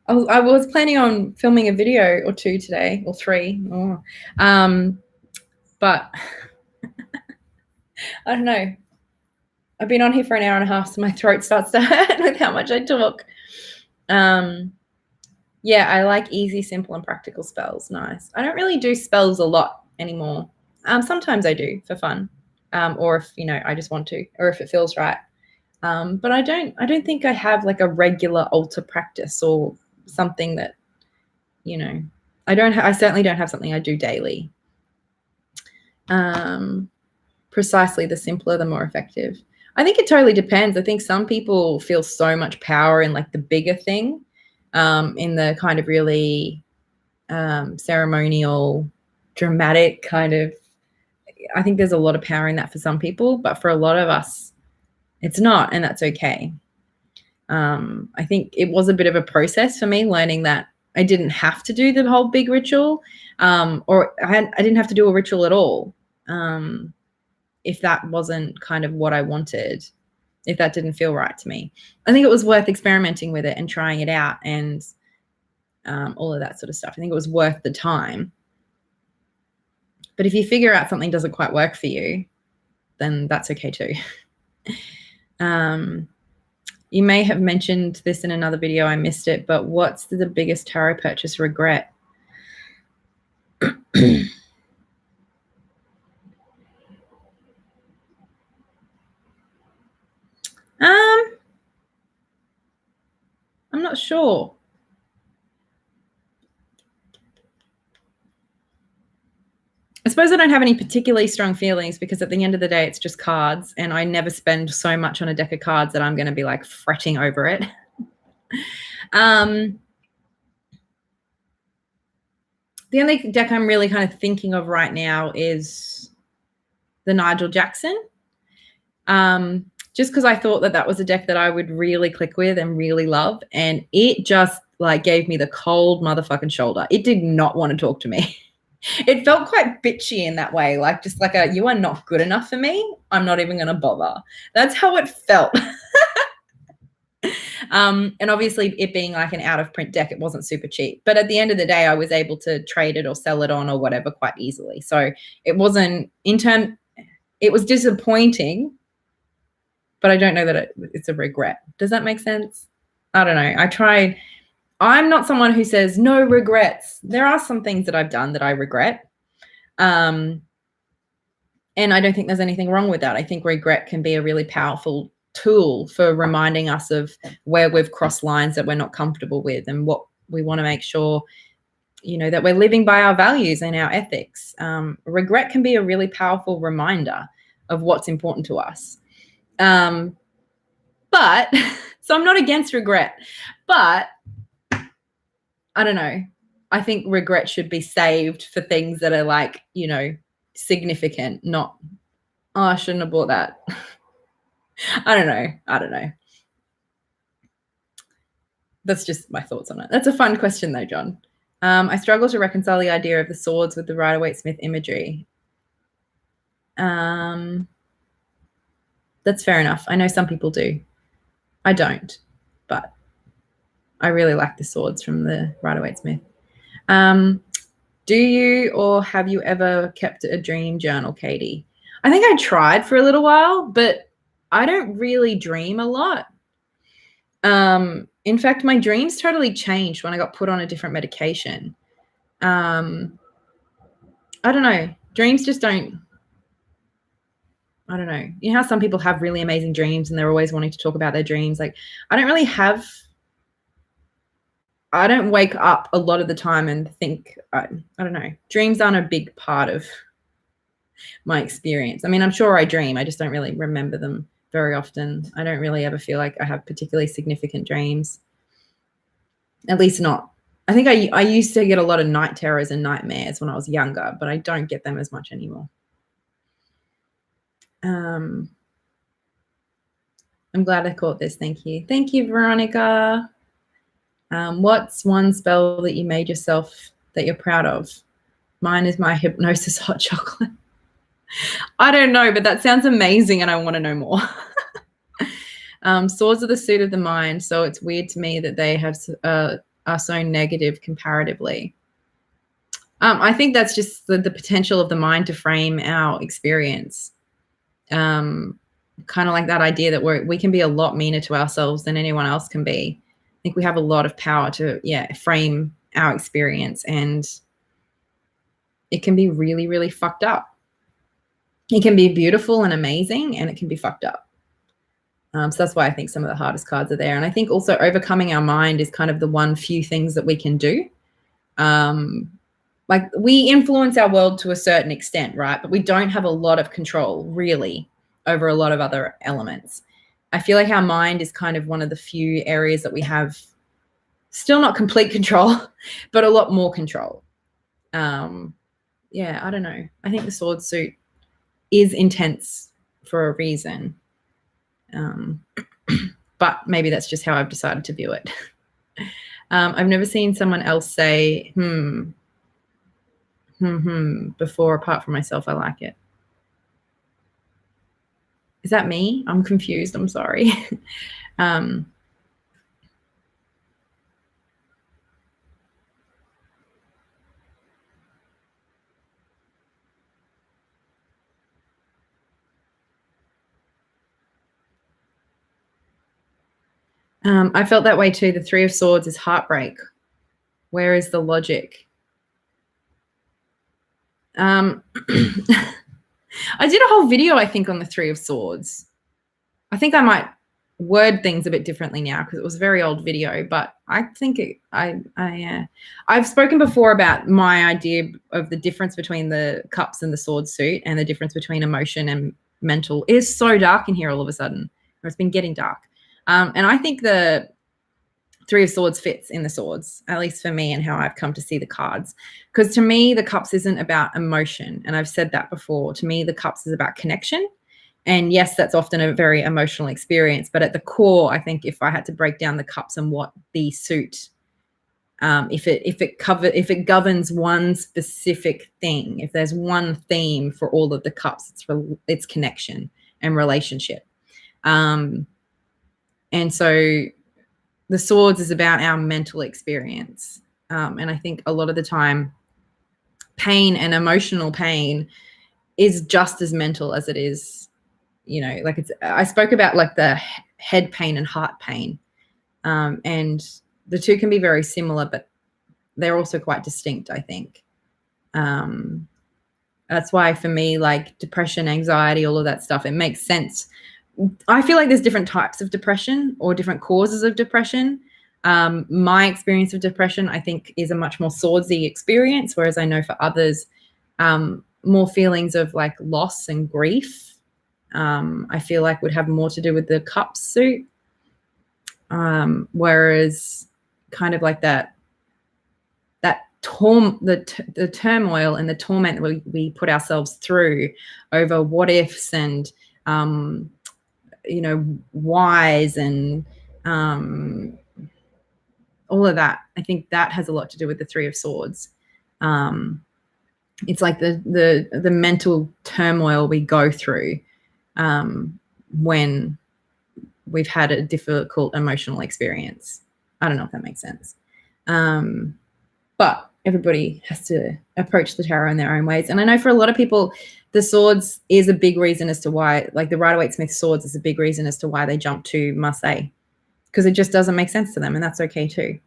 was planning on filming a video or two today, or three. But I don't know. I've been on here for an hour and a half, so my throat starts to hurt with how much I talk. Yeah, I like easy, simple, and practical spells. Nice. I don't really do spells a lot anymore. Sometimes I do for fun, or if I just want to, or if it feels right. But I don't think I have like a regular altar practice or something that, I certainly don't have something I do daily. Precisely, the simpler, the more effective. I think it totally depends. I think some people feel so much power in like the bigger thing, in the kind of really ceremonial, dramatic kind of, I think there's a lot of power in that for some people, but for a lot of us, it's not, and that's okay. I think it was a bit of a process for me learning that I didn't have to do the whole big ritual, or I didn't have to do a ritual at all, if that wasn't kind of what I wanted, if that didn't feel right to me. I think it was worth experimenting with it and trying it out and all of that sort of stuff. I think it was worth the time. But if you figure out something doesn't quite work for you, then that's okay too. You may have mentioned this in another video, I missed it, but what's the biggest tarot purchase regret? I'm not sure. I suppose I don't have any particularly strong feelings because at the end of the day, it's just cards, and I never spend so much on a deck of cards that I'm going to be like fretting over it. The only deck I'm really kind of thinking of right now is the Nigel Jackson. Just because I thought that was a deck that I would really click with and really love. And it just like gave me the cold motherfucking shoulder. It did not want to talk to me. It felt quite bitchy in that way. Like just like you are not good enough for me. I'm not even going to bother. That's how it felt. And obviously it being like an out of print deck, it wasn't super cheap. But at the end of the day, I was able to trade it or sell it on or whatever quite easily. So it wasn't it was disappointing, but I don't know that it's a regret. Does that make sense? I don't know. I'm not someone who says no regrets. There are some things that I've done that I regret. And I don't think there's anything wrong with that. I think regret can be a really powerful tool for reminding us of where we've crossed lines that we're not comfortable with and what we want to make sure, that we're living by our values and our ethics. Regret can be a really powerful reminder of what's important to us. But so I'm not against regret, but I don't know. I think regret should be saved for things that are like, significant, not, oh, I shouldn't have bought that. I don't know. That's just my thoughts on it. That's a fun question though, John. I struggle to reconcile the idea of the swords with the Rider-Waite-Smith imagery. That's fair enough. I know some people do. I don't, but I really like the swords from the Rider-Waite-Smith. Do you or have you ever kept a dream journal, Katey? I think I tried for a little while, but I don't really dream a lot. In fact, my dreams totally changed when I got put on a different medication. I don't know. Dreams just don't, I don't know. You know how some people have really amazing dreams and they're always wanting to talk about their dreams? Like, I don't wake up a lot of the time and think, I don't know. Dreams aren't a big part of my experience. I mean, I'm sure I dream. I just don't really remember them very often. I don't really ever feel like I have particularly significant dreams. At least not. I think I used to get a lot of night terrors and nightmares when I was younger, but I don't get them as much anymore. I'm glad I caught this. Thank you. Thank you, Veronica. What's one spell that you made yourself that you're proud of? Mine is my hypnosis hot chocolate. I don't know, but that sounds amazing and I want to know more. Swords are the suit of the mind, so it's weird to me that they have are so negative comparatively. I think that's just the potential of the mind to frame our experience. Kind of like that idea that we can be a lot meaner to ourselves than anyone else can be. I think we have a lot of power to, frame our experience, and it can be really, really fucked up. It can be beautiful and amazing, and it can be fucked up. So that's why I think some of the hardest cards are there. And I think also overcoming our mind is kind of the one few things that we can do. Like, we influence our world to a certain extent, right? But we don't have a lot of control really over a lot of other elements. I feel like our mind is kind of one of the few areas that we have still not complete control, but a lot more control. I don't know. I think the sword suit is intense for a reason. But maybe that's just how I've decided to view it. I've never seen someone else say, before, apart from myself. I like it. Is that me? I'm confused. I'm sorry. I felt that way too. The Three of Swords is heartbreak. Where is the logic? I did a whole video, I think, on the Three of Swords. I think I might word things a bit differently now because it was a very old video, but I think I've spoken before about my idea of the difference between the cups and the sword suit, and the difference between emotion and mental. It is so dark in here all of a sudden, or it's been getting dark. And I think the Three of Swords fits in the swords, at least for me and how I've come to see the cards. Because to me, the cups isn't about emotion. And I've said that before. To me, the cups is about connection. And yes, that's often a very emotional experience. But at the core, I think if I had to break down the cups and what the suit, if it governs one specific thing, if there's one theme for all of the cups, it's connection and relationship. And so the swords is about our mental experience. And I think a lot of the time, pain and emotional pain is just as mental as it is, like I spoke about like the head pain and heart pain. And the two can be very similar, but they're also quite distinct, I think. That's why for me, like depression, anxiety, all of that stuff, it makes sense. I feel like there's different types of depression or different causes of depression. My experience of depression, I think, is a much more swordsy experience, whereas I know for others, more feelings of like loss and grief, I feel like would have more to do with the cup suit. Whereas kind of like the turmoil and the torment that we put ourselves through over what ifs and whys and all of that. I think that has a lot to do with the Three of Swords. It's like the mental turmoil we go through when we've had a difficult emotional experience. I don't know if that makes sense. But everybody has to approach the tarot in their own ways. And I know for a lot of people, the swords is a big reason as to why, like the Rider-Waite-Smith swords is a big reason as to why they jump to Marseille, because it just doesn't make sense to them, and that's okay too.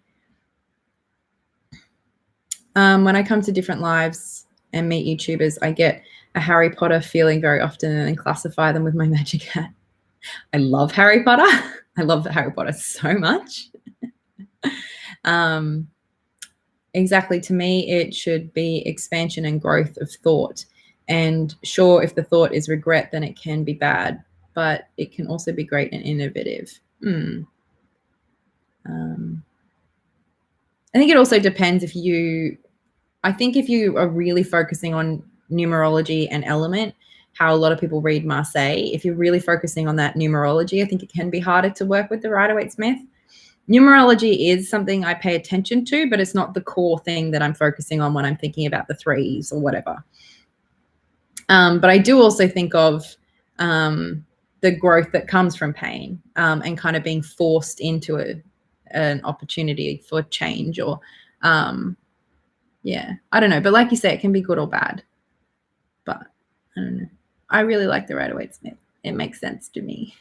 When I come to different lives and meet YouTubers, I get a Harry Potter feeling very often and then classify them with my magic hat. I love Harry Potter. I love Harry Potter so much. Exactly. To me, it should be expansion and growth of thought. And sure, if the thought is regret, then it can be bad, but it can also be great and innovative. I think it also depends if you are really focusing on numerology and element, how a lot of people read Marseille. If you're really focusing on that numerology, I think it can be harder to work with the Rider-Waite-Smith. Numerology is something I pay attention to, but it's not the core thing that I'm focusing on when I'm thinking about the threes or whatever. But I do also think of the growth that comes from pain and kind of being forced into an opportunity for change or yeah, I don't know. But like you say, it can be good or bad. But I don't know. I really like the Rider-Waite-Smith. It makes sense to me.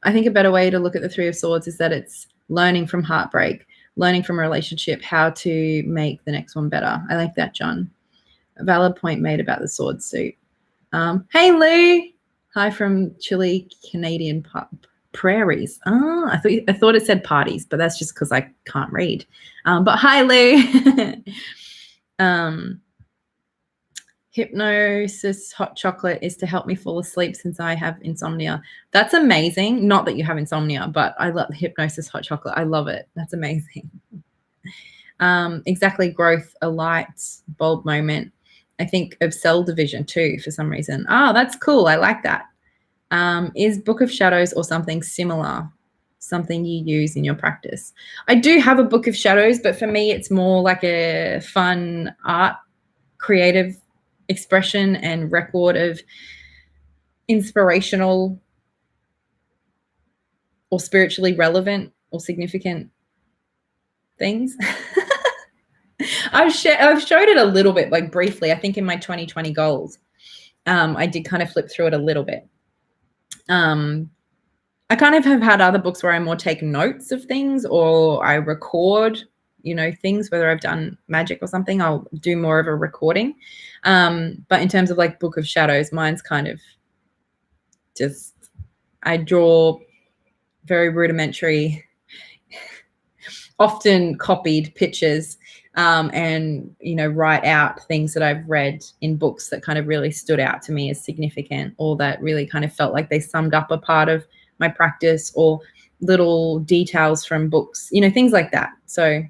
I think a better way to look at the Three of Swords is that it's learning from heartbreak, learning from a relationship, how to make the next one better. I like that, John. A valid point made about the sword suit. Hey, Lou. Hi from chilly Canadian prairies. Oh, I thought it said parties, but that's just because I can't read. But hi, Lou. Hypnosis hot chocolate is to help me fall asleep since I have insomnia. That's amazing. Not that you have insomnia, but I love hypnosis hot chocolate. I love it. That's amazing. Exactly. Growth, a light bulb moment. I think of cell division too for some reason. Oh, that's cool. I like that. Is Book of Shadows or something similar something you use in your practice? I do have a Book of Shadows, but for me it's more like a fun art, creative expression and record of inspirational or spiritually relevant or significant things. I've showed it a little bit, like briefly, I think in my 2020 goals. I did kind of flip through it a little bit. I kind of have had other books where I more take notes of things or I record, things, whether I've done magic or something, I'll do more of a recording. But in terms of like Book of Shadows, mine's kind of just, I draw very rudimentary, often copied pictures and, write out things that I've read in books that kind of really stood out to me as significant or that really kind of felt like they summed up a part of my practice or little details from books, things like that. So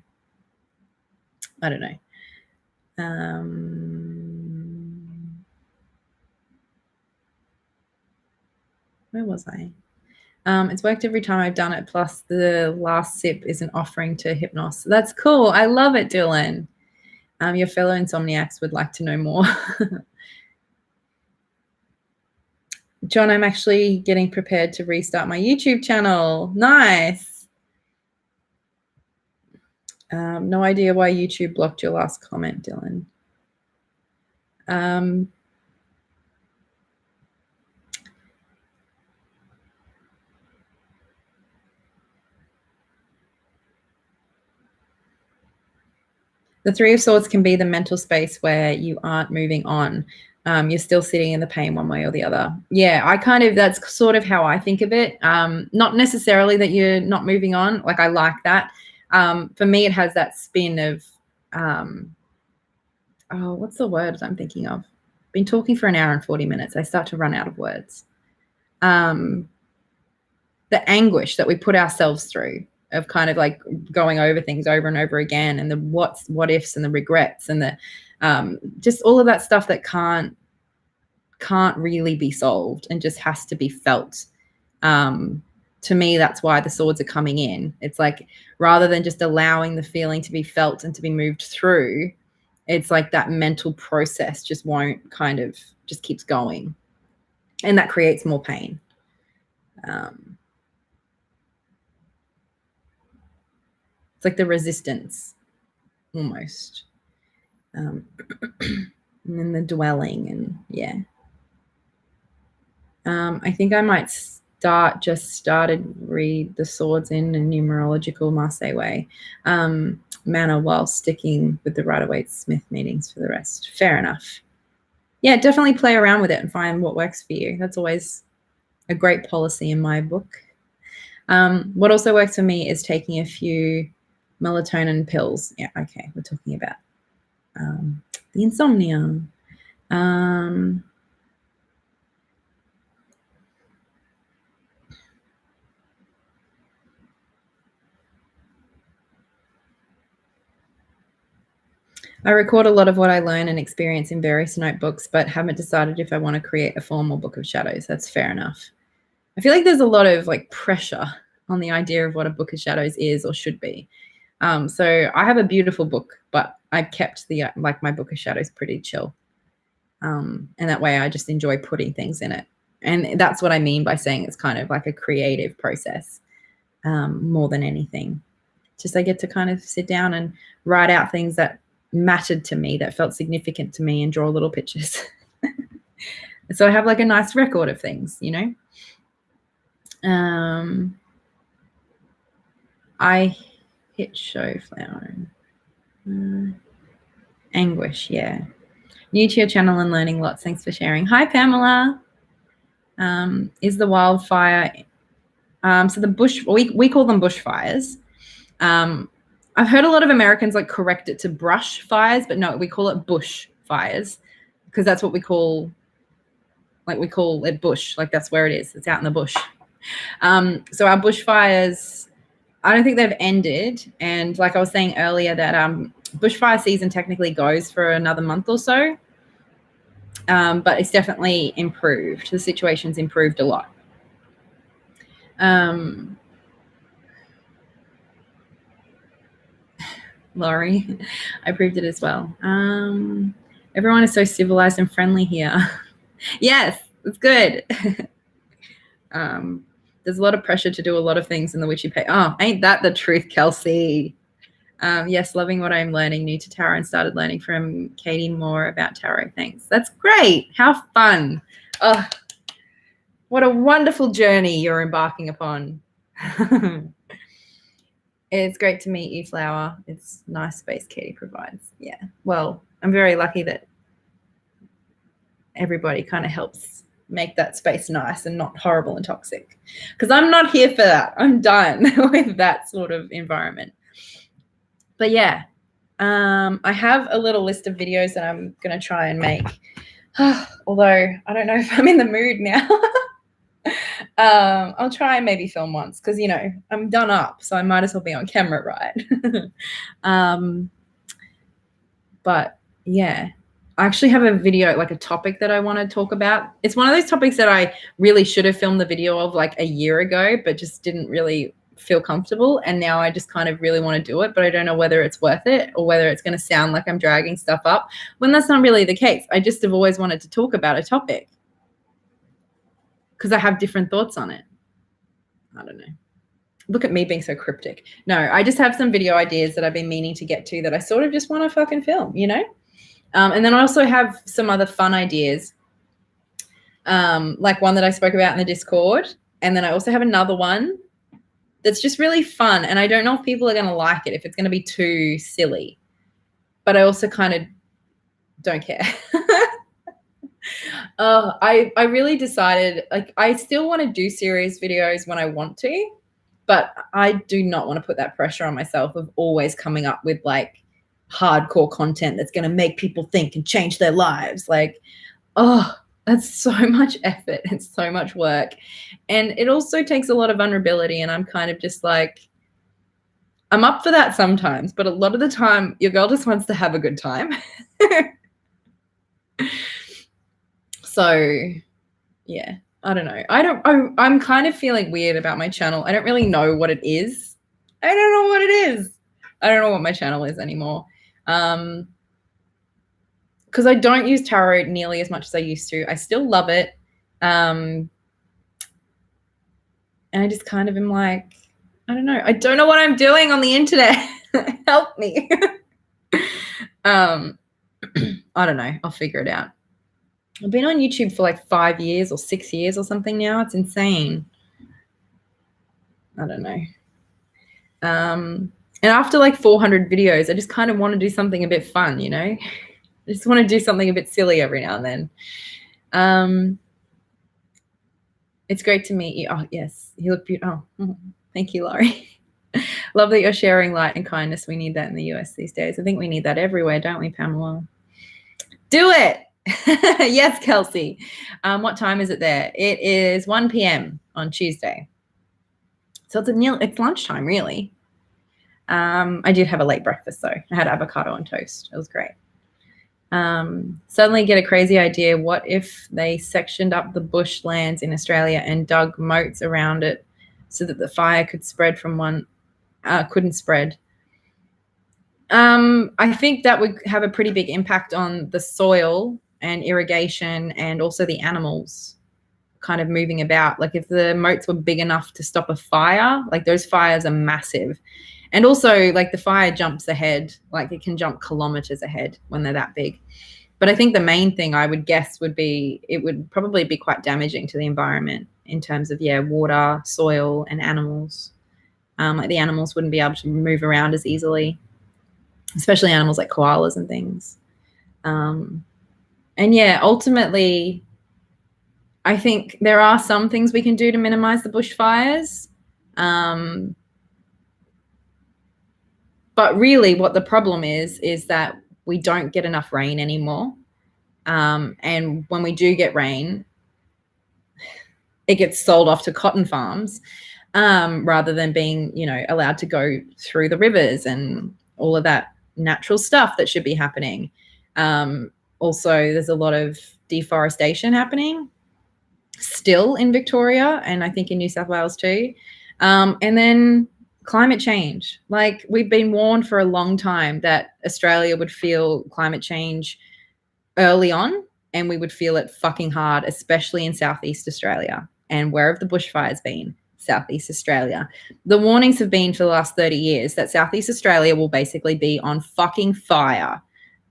I don't know. Where was I? It's worked every time I've done it. Plus the last sip is an offering to Hypnos. That's cool. I love it, Dylan. Your fellow insomniacs would like to know more. John, I'm actually getting prepared to restart my YouTube channel. Nice. No idea why YouTube blocked your last comment, Dylan. The Three of Swords can be the mental space where you aren't moving on. You're still sitting in the pain one way or the other. Yeah, that's sort of how I think of it. Not necessarily that you're not moving on. Like I like that. For me, it has that spin of, what's the word I'm thinking of? Been talking for an hour and 40 minutes. I start to run out of words. The anguish that we put ourselves through of kind of like going over things over and over again and the what ifs and the regrets and the just all of that stuff that can't really be solved and just has to be felt. to me, that's why the swords are coming in. It's like, rather than just allowing the feeling to be felt and to be moved through, it's like that mental process just won't kind of just keeps going. And that creates more pain. It's like the resistance almost. And then the dwelling, and yeah. I think I might started read the swords in a numerological Marseille way manner while sticking with the Rider-Waite Smith meetings for the rest. Fair enough. Yeah, definitely play around with it and find what works for you. That's always a great policy in my book. What also works for me is taking a few melatonin pills. Yeah, okay, we're talking about the insomnia. I record a lot of what I learn and experience in various notebooks, but haven't decided if I want to create a formal book of shadows. That's fair enough. I feel like there's a lot of like pressure on the idea of what a book of shadows is or should be. So I have a beautiful book, but I've kept the like my book of shadows pretty chill. And that way I just enjoy putting things in it. And that's what I mean by saying it's kind of like a creative process more than anything. Just I get to kind of sit down and write out things that mattered to me, that felt significant to me, and draw little pictures. So I have like a nice record of things, you know. I hit show flower. Anguish, yeah. New to your channel and learning lots. Thanks for sharing. Hi, Pamela. Is the wildfire? So the bush, we call them bushfires. I've heard a lot of Americans like correct it to brush fires, but no, we call it bush fires because that's what we call, like we call it bush, like that's where it is. It's out in the bush. So our bushfires, I don't think they've ended. And like I was saying earlier that bushfire season technically goes for another month or so, but it's definitely improved. The situation's improved a lot. Laurie, I proved it as well. Everyone is so civilized and friendly here. Yes, it's good. There's a lot of pressure to do a lot of things in the witchy pay. Oh, ain't that the truth, Kelsey? Yes, loving what I'm learning, new to tarot, and started learning from Katey more about tarot. Thanks. That's great. How fun. Oh, what a wonderful journey you're embarking upon. It's great to meet you, Flower. It's nice space Katey provides. Yeah. Well, I'm very lucky that everybody kind of helps make that space nice and not horrible and toxic. Because I'm not here for that. I'm done with that sort of environment. But yeah, I have a little list of videos that I'm going to try and make. Although I don't know if I'm in the mood now. I'll try and maybe film once because, you know, I'm done up, so I might as well be on camera, right? But yeah, I actually have a video, like a topic that I want to talk about. It's one of those topics that I really should have filmed the video of like a year ago, but just didn't really feel comfortable. And now I just kind of really want to do it, but I don't know whether it's worth it or whether it's going to sound like I'm dragging stuff up when that's not really the case. I just have always wanted to talk about a topic because I have different thoughts on it. I don't know. Look at me being so cryptic. No, I just have some video ideas that I've been meaning to get to that I sort of just want to fucking film, you know? And then I also have some other fun ideas, like one that I spoke about in the Discord. And then I also have another one that's just really fun. And I don't know if people are going to like it, if it's going to be too silly. But I also kind of don't care. I really decided, like, I still want to do serious videos when I want to, but I do not want to put that pressure on myself of always coming up with like hardcore content that's going to make people think and change their lives. Like, oh, that's so much effort and so much work. And it also takes a lot of vulnerability. And I'm kind of just like, I'm up for that sometimes, but a lot of the time your girl just wants to have a good time. So yeah, I don't know. I'm kind of feeling weird about my channel. I don't really know what it is. I don't know what it is. I don't know what my channel is anymore. Because I don't use tarot nearly as much as I used to. I still love it. And I just kind of am like, I don't know. I don't know what I'm doing on the internet. Help me. I don't know. I'll figure it out. I've been on YouTube for like 5 years or 6 years or something now. It's insane. I don't know. And after like 400 videos, I just kind of want to do something a bit fun, you know? I just want to do something a bit silly every now and then. It's great to meet you. Oh, yes. You look beautiful. Oh, thank you, Laurie. Love that you're sharing light and kindness. We need that in the US these days. I think we need that everywhere, don't we, Pamela? Do it. Yes, Kelsey. What time is it there? It is 1 p.m. on Tuesday. So it's lunchtime, really. I did have a late breakfast, though. I had avocado on toast. It was great. Suddenly get a crazy idea. What if they sectioned up the bushlands in Australia and dug moats around it so that the fire could spread from one, couldn't spread? I think that would have a pretty big impact on the soil and irrigation and also the animals kind of moving about. Like if the moats were big enough to stop a fire, like those fires are massive. And also like the fire jumps ahead, like it can jump kilometers ahead when they're that big. But I think the main thing I would guess would be, it would probably be quite damaging to the environment in terms of, water, soil, and animals. Like the animals wouldn't be able to move around as easily, especially animals like koalas and things. And ultimately, I think there are some things we can do to minimize the bushfires. But really what the problem is that we don't get enough rain anymore. And when we do get rain, it gets sold off to cotton farms rather than being, allowed to go through the rivers and all of that natural stuff that should be happening. Also, there's a lot of deforestation happening still in Victoria, and I think in New South Wales too. And then climate change. Like we've been warned for a long time that Australia would feel climate change early on, and we would feel it fucking hard, especially in Southeast Australia. And where have the bushfires been? Southeast Australia. The warnings have been for the last 30 years that Southeast Australia will basically be on fucking fire.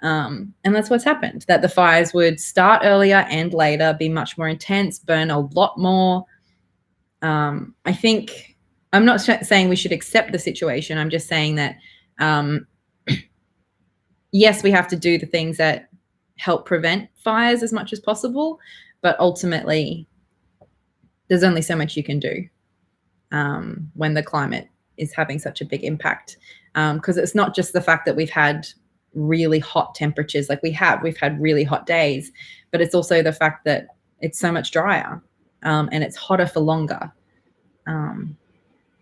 And that's what's happened, that the fires would start earlier and later, be much more intense, burn a lot more. I think I'm not saying we should accept the situation. I'm just saying that, yes, we have to do the things that help prevent fires as much as possible, but ultimately there's only so much you can do when the climate is having such a big impact. Because it's not just the fact that we've had really hot temperatures, like we've had really hot days, but it's also the fact that it's so much drier and it's hotter for longer.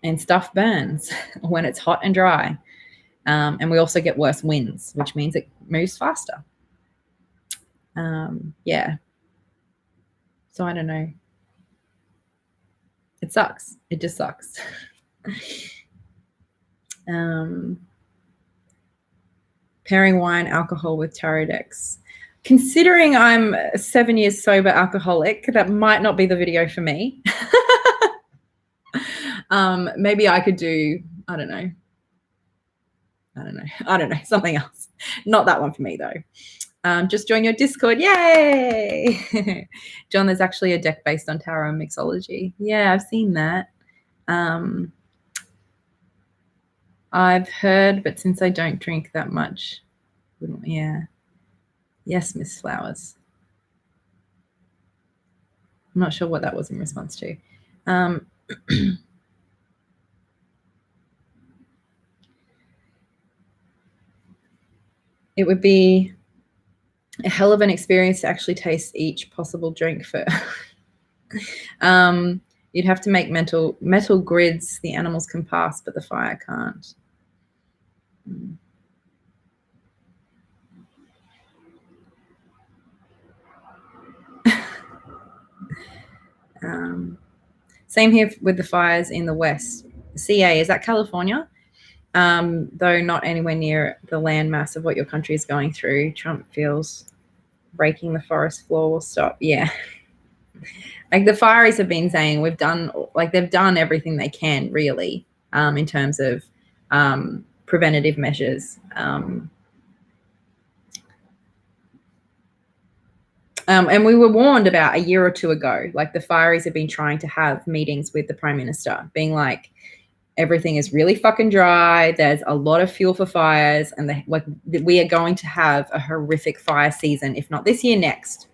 And stuff burns when it's hot and dry. And we also get worse winds, which means it moves faster. So I don't know. It sucks. It just sucks. Pairing wine, alcohol with tarot decks. Considering I'm a 7 years sober alcoholic, that might not be the video for me. Maybe I could do, I don't know, something else. Not that one for me though. Just join your Discord. Yay! John, there's actually a deck based on tarot and mixology. Yeah, I've seen that. I've heard, but since I don't drink that much, yeah. Yes, Miss Flowers. I'm not sure what that was in response to. It would be a hell of an experience to actually taste each possible drink for. You'd have to make metal grids the animals can pass, but the fire can't. Same here with the fires in the West. CA, is that California? Though not anywhere near the landmass of what your country is going through. Trump feels breaking the forest floor will stop. Yeah. Like the fireys have been saying, they've done everything they can really in terms of preventative measures. And we were warned about a year or two ago, like the fireys have been trying to have meetings with the Prime Minister, being like, everything is really fucking dry. There's a lot of fuel for fires. And we are going to have a horrific fire season, if not this year, next.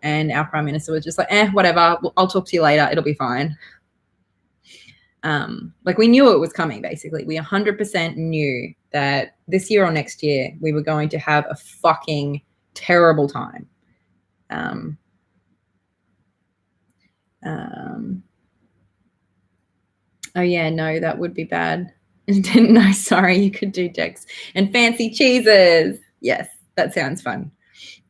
And our Prime Minister was just like, whatever, I'll talk to you later. It'll be fine. Like we knew it was coming, basically. We 100% knew that this year or next year, we were going to have a fucking terrible time. Oh yeah, no, that would be bad. Didn't know, sorry, you could do decks and fancy cheeses. Yes, that sounds fun.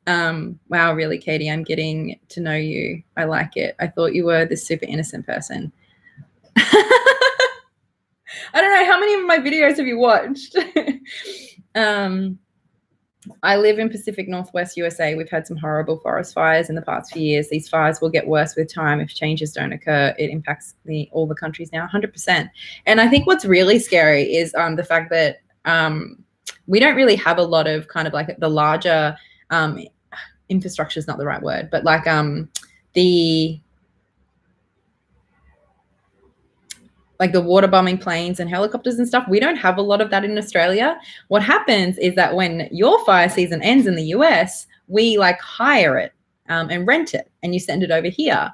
Wow, really, Katey, I'm getting to know you. I like it. I thought you were this super innocent person. I don't know, how many of my videos have you watched? I live in Pacific Northwest USA. We've had some horrible forest fires in the past few years. These fires will get worse with time if changes don't occur. It impacts all the countries now, 100%. And I think what's really scary is the fact that we don't really have a lot of kind of like the larger infrastructure is not the right word, but like the water bombing planes and helicopters and stuff. We don't have a lot of that in Australia. What happens is that when your fire season ends in the US, we like hire it and rent it and you send it over here.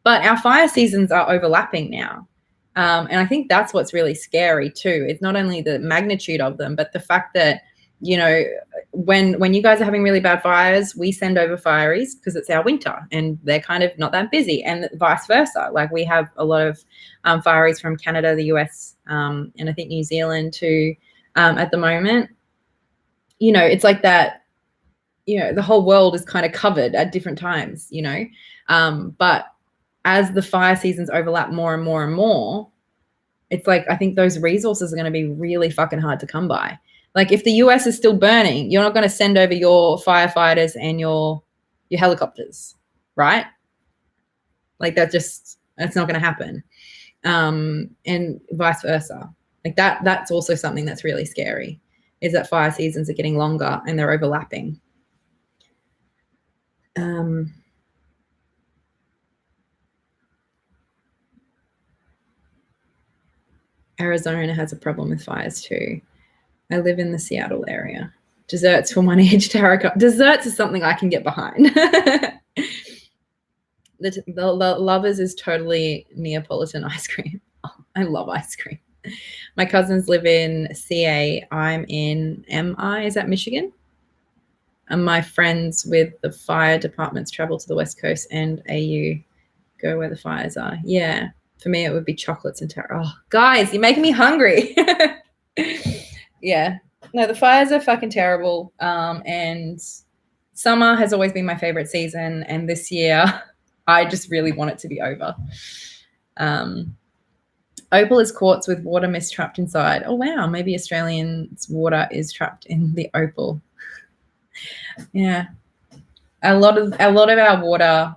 But our fire seasons are overlapping now. And I think that's what's really scary too. It's not only the magnitude of them, but the fact that, you know, when you guys are having really bad fires, we send over fireys because it's our winter and they're kind of not that busy, and vice versa. Like we have a lot of fireys from Canada, the US, and I think New Zealand too at the moment. You know, it's like that, you know, the whole world is kind of covered at different times, you know. But as the fire seasons overlap more and more and more, it's like I think those resources are going to be really fucking hard to come by. Like if the US is still burning, you're not going to send over your firefighters and your helicopters, right? Like that's not going to happen. And vice versa. Like that's also something that's really scary, is that fire seasons are getting longer and they're overlapping. Arizona has a problem with fires too. I live in the Seattle area. Desserts for one-each tarot. Desserts is something I can get behind. The Lovers is totally Neapolitan ice cream. Oh, I love ice cream. My cousins live in CA. I'm in MI. Is that Michigan? And my friends with the fire departments travel to the West Coast and AU, go where the fires are. Yeah. For me, it would be chocolates and tarot. Oh, guys, you're making me hungry. Yeah. No, the fires are fucking terrible. And summer has always been my favorite season. And this year, I just really want it to be over. Opal is quartz with water mist trapped inside. Oh, wow. Maybe Australian's water is trapped in the opal. Yeah. A lot of our water.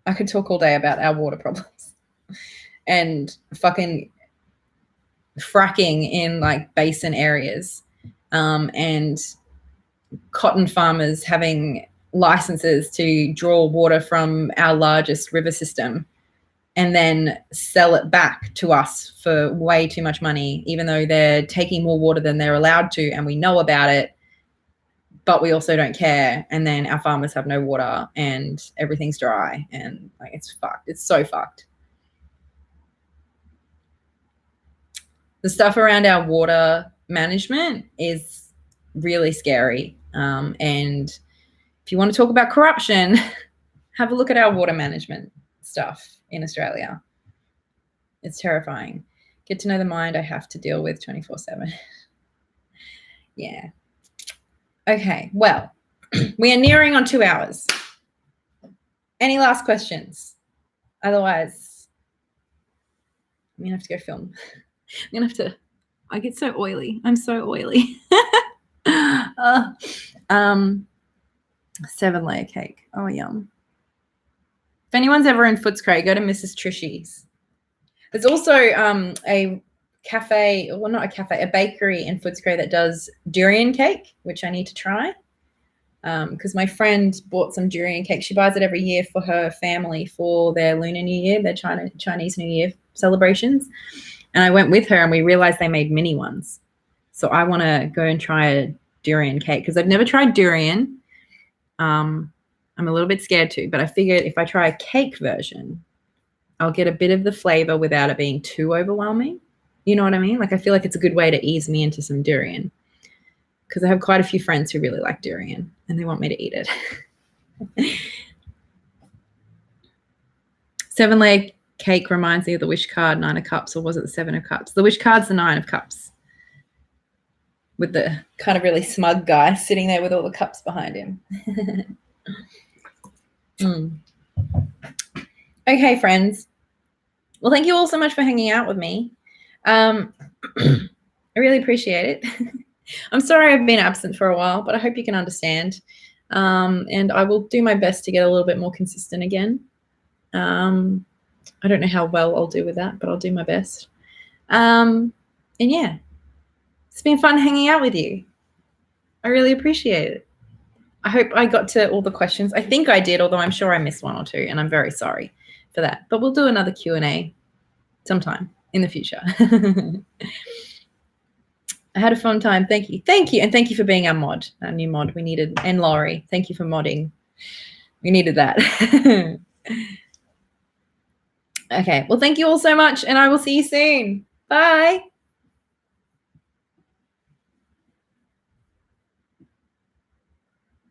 I could talk all day about our water problems and fucking fracking in like basin areas, and cotton farmers having licenses to draw water from our largest river system and then sell it back to us for way too much money, even though they're taking more water than they're allowed to, and we know about it, but we also don't care. And then our farmers have no water and everything's dry, and like it's fucked. It's so fucked. The stuff around our water management is really scary. And if you want to talk about corruption, have a look at our water management stuff in Australia. It's terrifying. Get to know the mind I have to deal with 24/7. Yeah. Okay, well, we are nearing on 2 hours. Any last questions? Otherwise, I'm gonna have to go film. I'm gonna have to. I get so oily. I'm so oily. 7-layer cake. Oh, yum. If anyone's ever in Footscray, go to Mrs. Trishy's. There's also a cafe, well, not a cafe, a bakery in Footscray that does durian cake, which I need to try. Because my friend bought some durian cake. She buys it every year for her family for their Lunar New Year, their Chinese New Year celebrations. And I went with her and we realized they made mini ones. So I want to go and try a durian cake because I've never tried durian. I'm a little bit scared too, but I figured if I try a cake version, I'll get a bit of the flavor without it being too overwhelming. You know what I mean? Like I feel like it's a good way to ease me into some durian because I have quite a few friends who really like durian and they want me to eat it. 7-layer cake reminds me of the wish card, 9 of cups, or was it the 7 of cups? The wish card's the 9 of cups with the kind of really smug guy sitting there with all the cups behind him. Okay, friends. Well, thank you all so much for hanging out with me. I really appreciate it. I'm sorry I've been absent for a while, but I hope you can understand. And I will do my best to get a little bit more consistent again. I don't know how well I'll do with that, but I'll do my best. And yeah, it's been fun hanging out with you. I really appreciate it. I hope I got to all the questions. I think I did, although I'm sure I missed one or two, and I'm very sorry for that. But we'll do another Q&A sometime in the future. I had a fun time. Thank you. Thank you. And thank you for being our mod, our new mod we needed. And Laurie, thank you for modding. We needed that. Okay. Well, thank you all so much, and I will see you soon. Bye.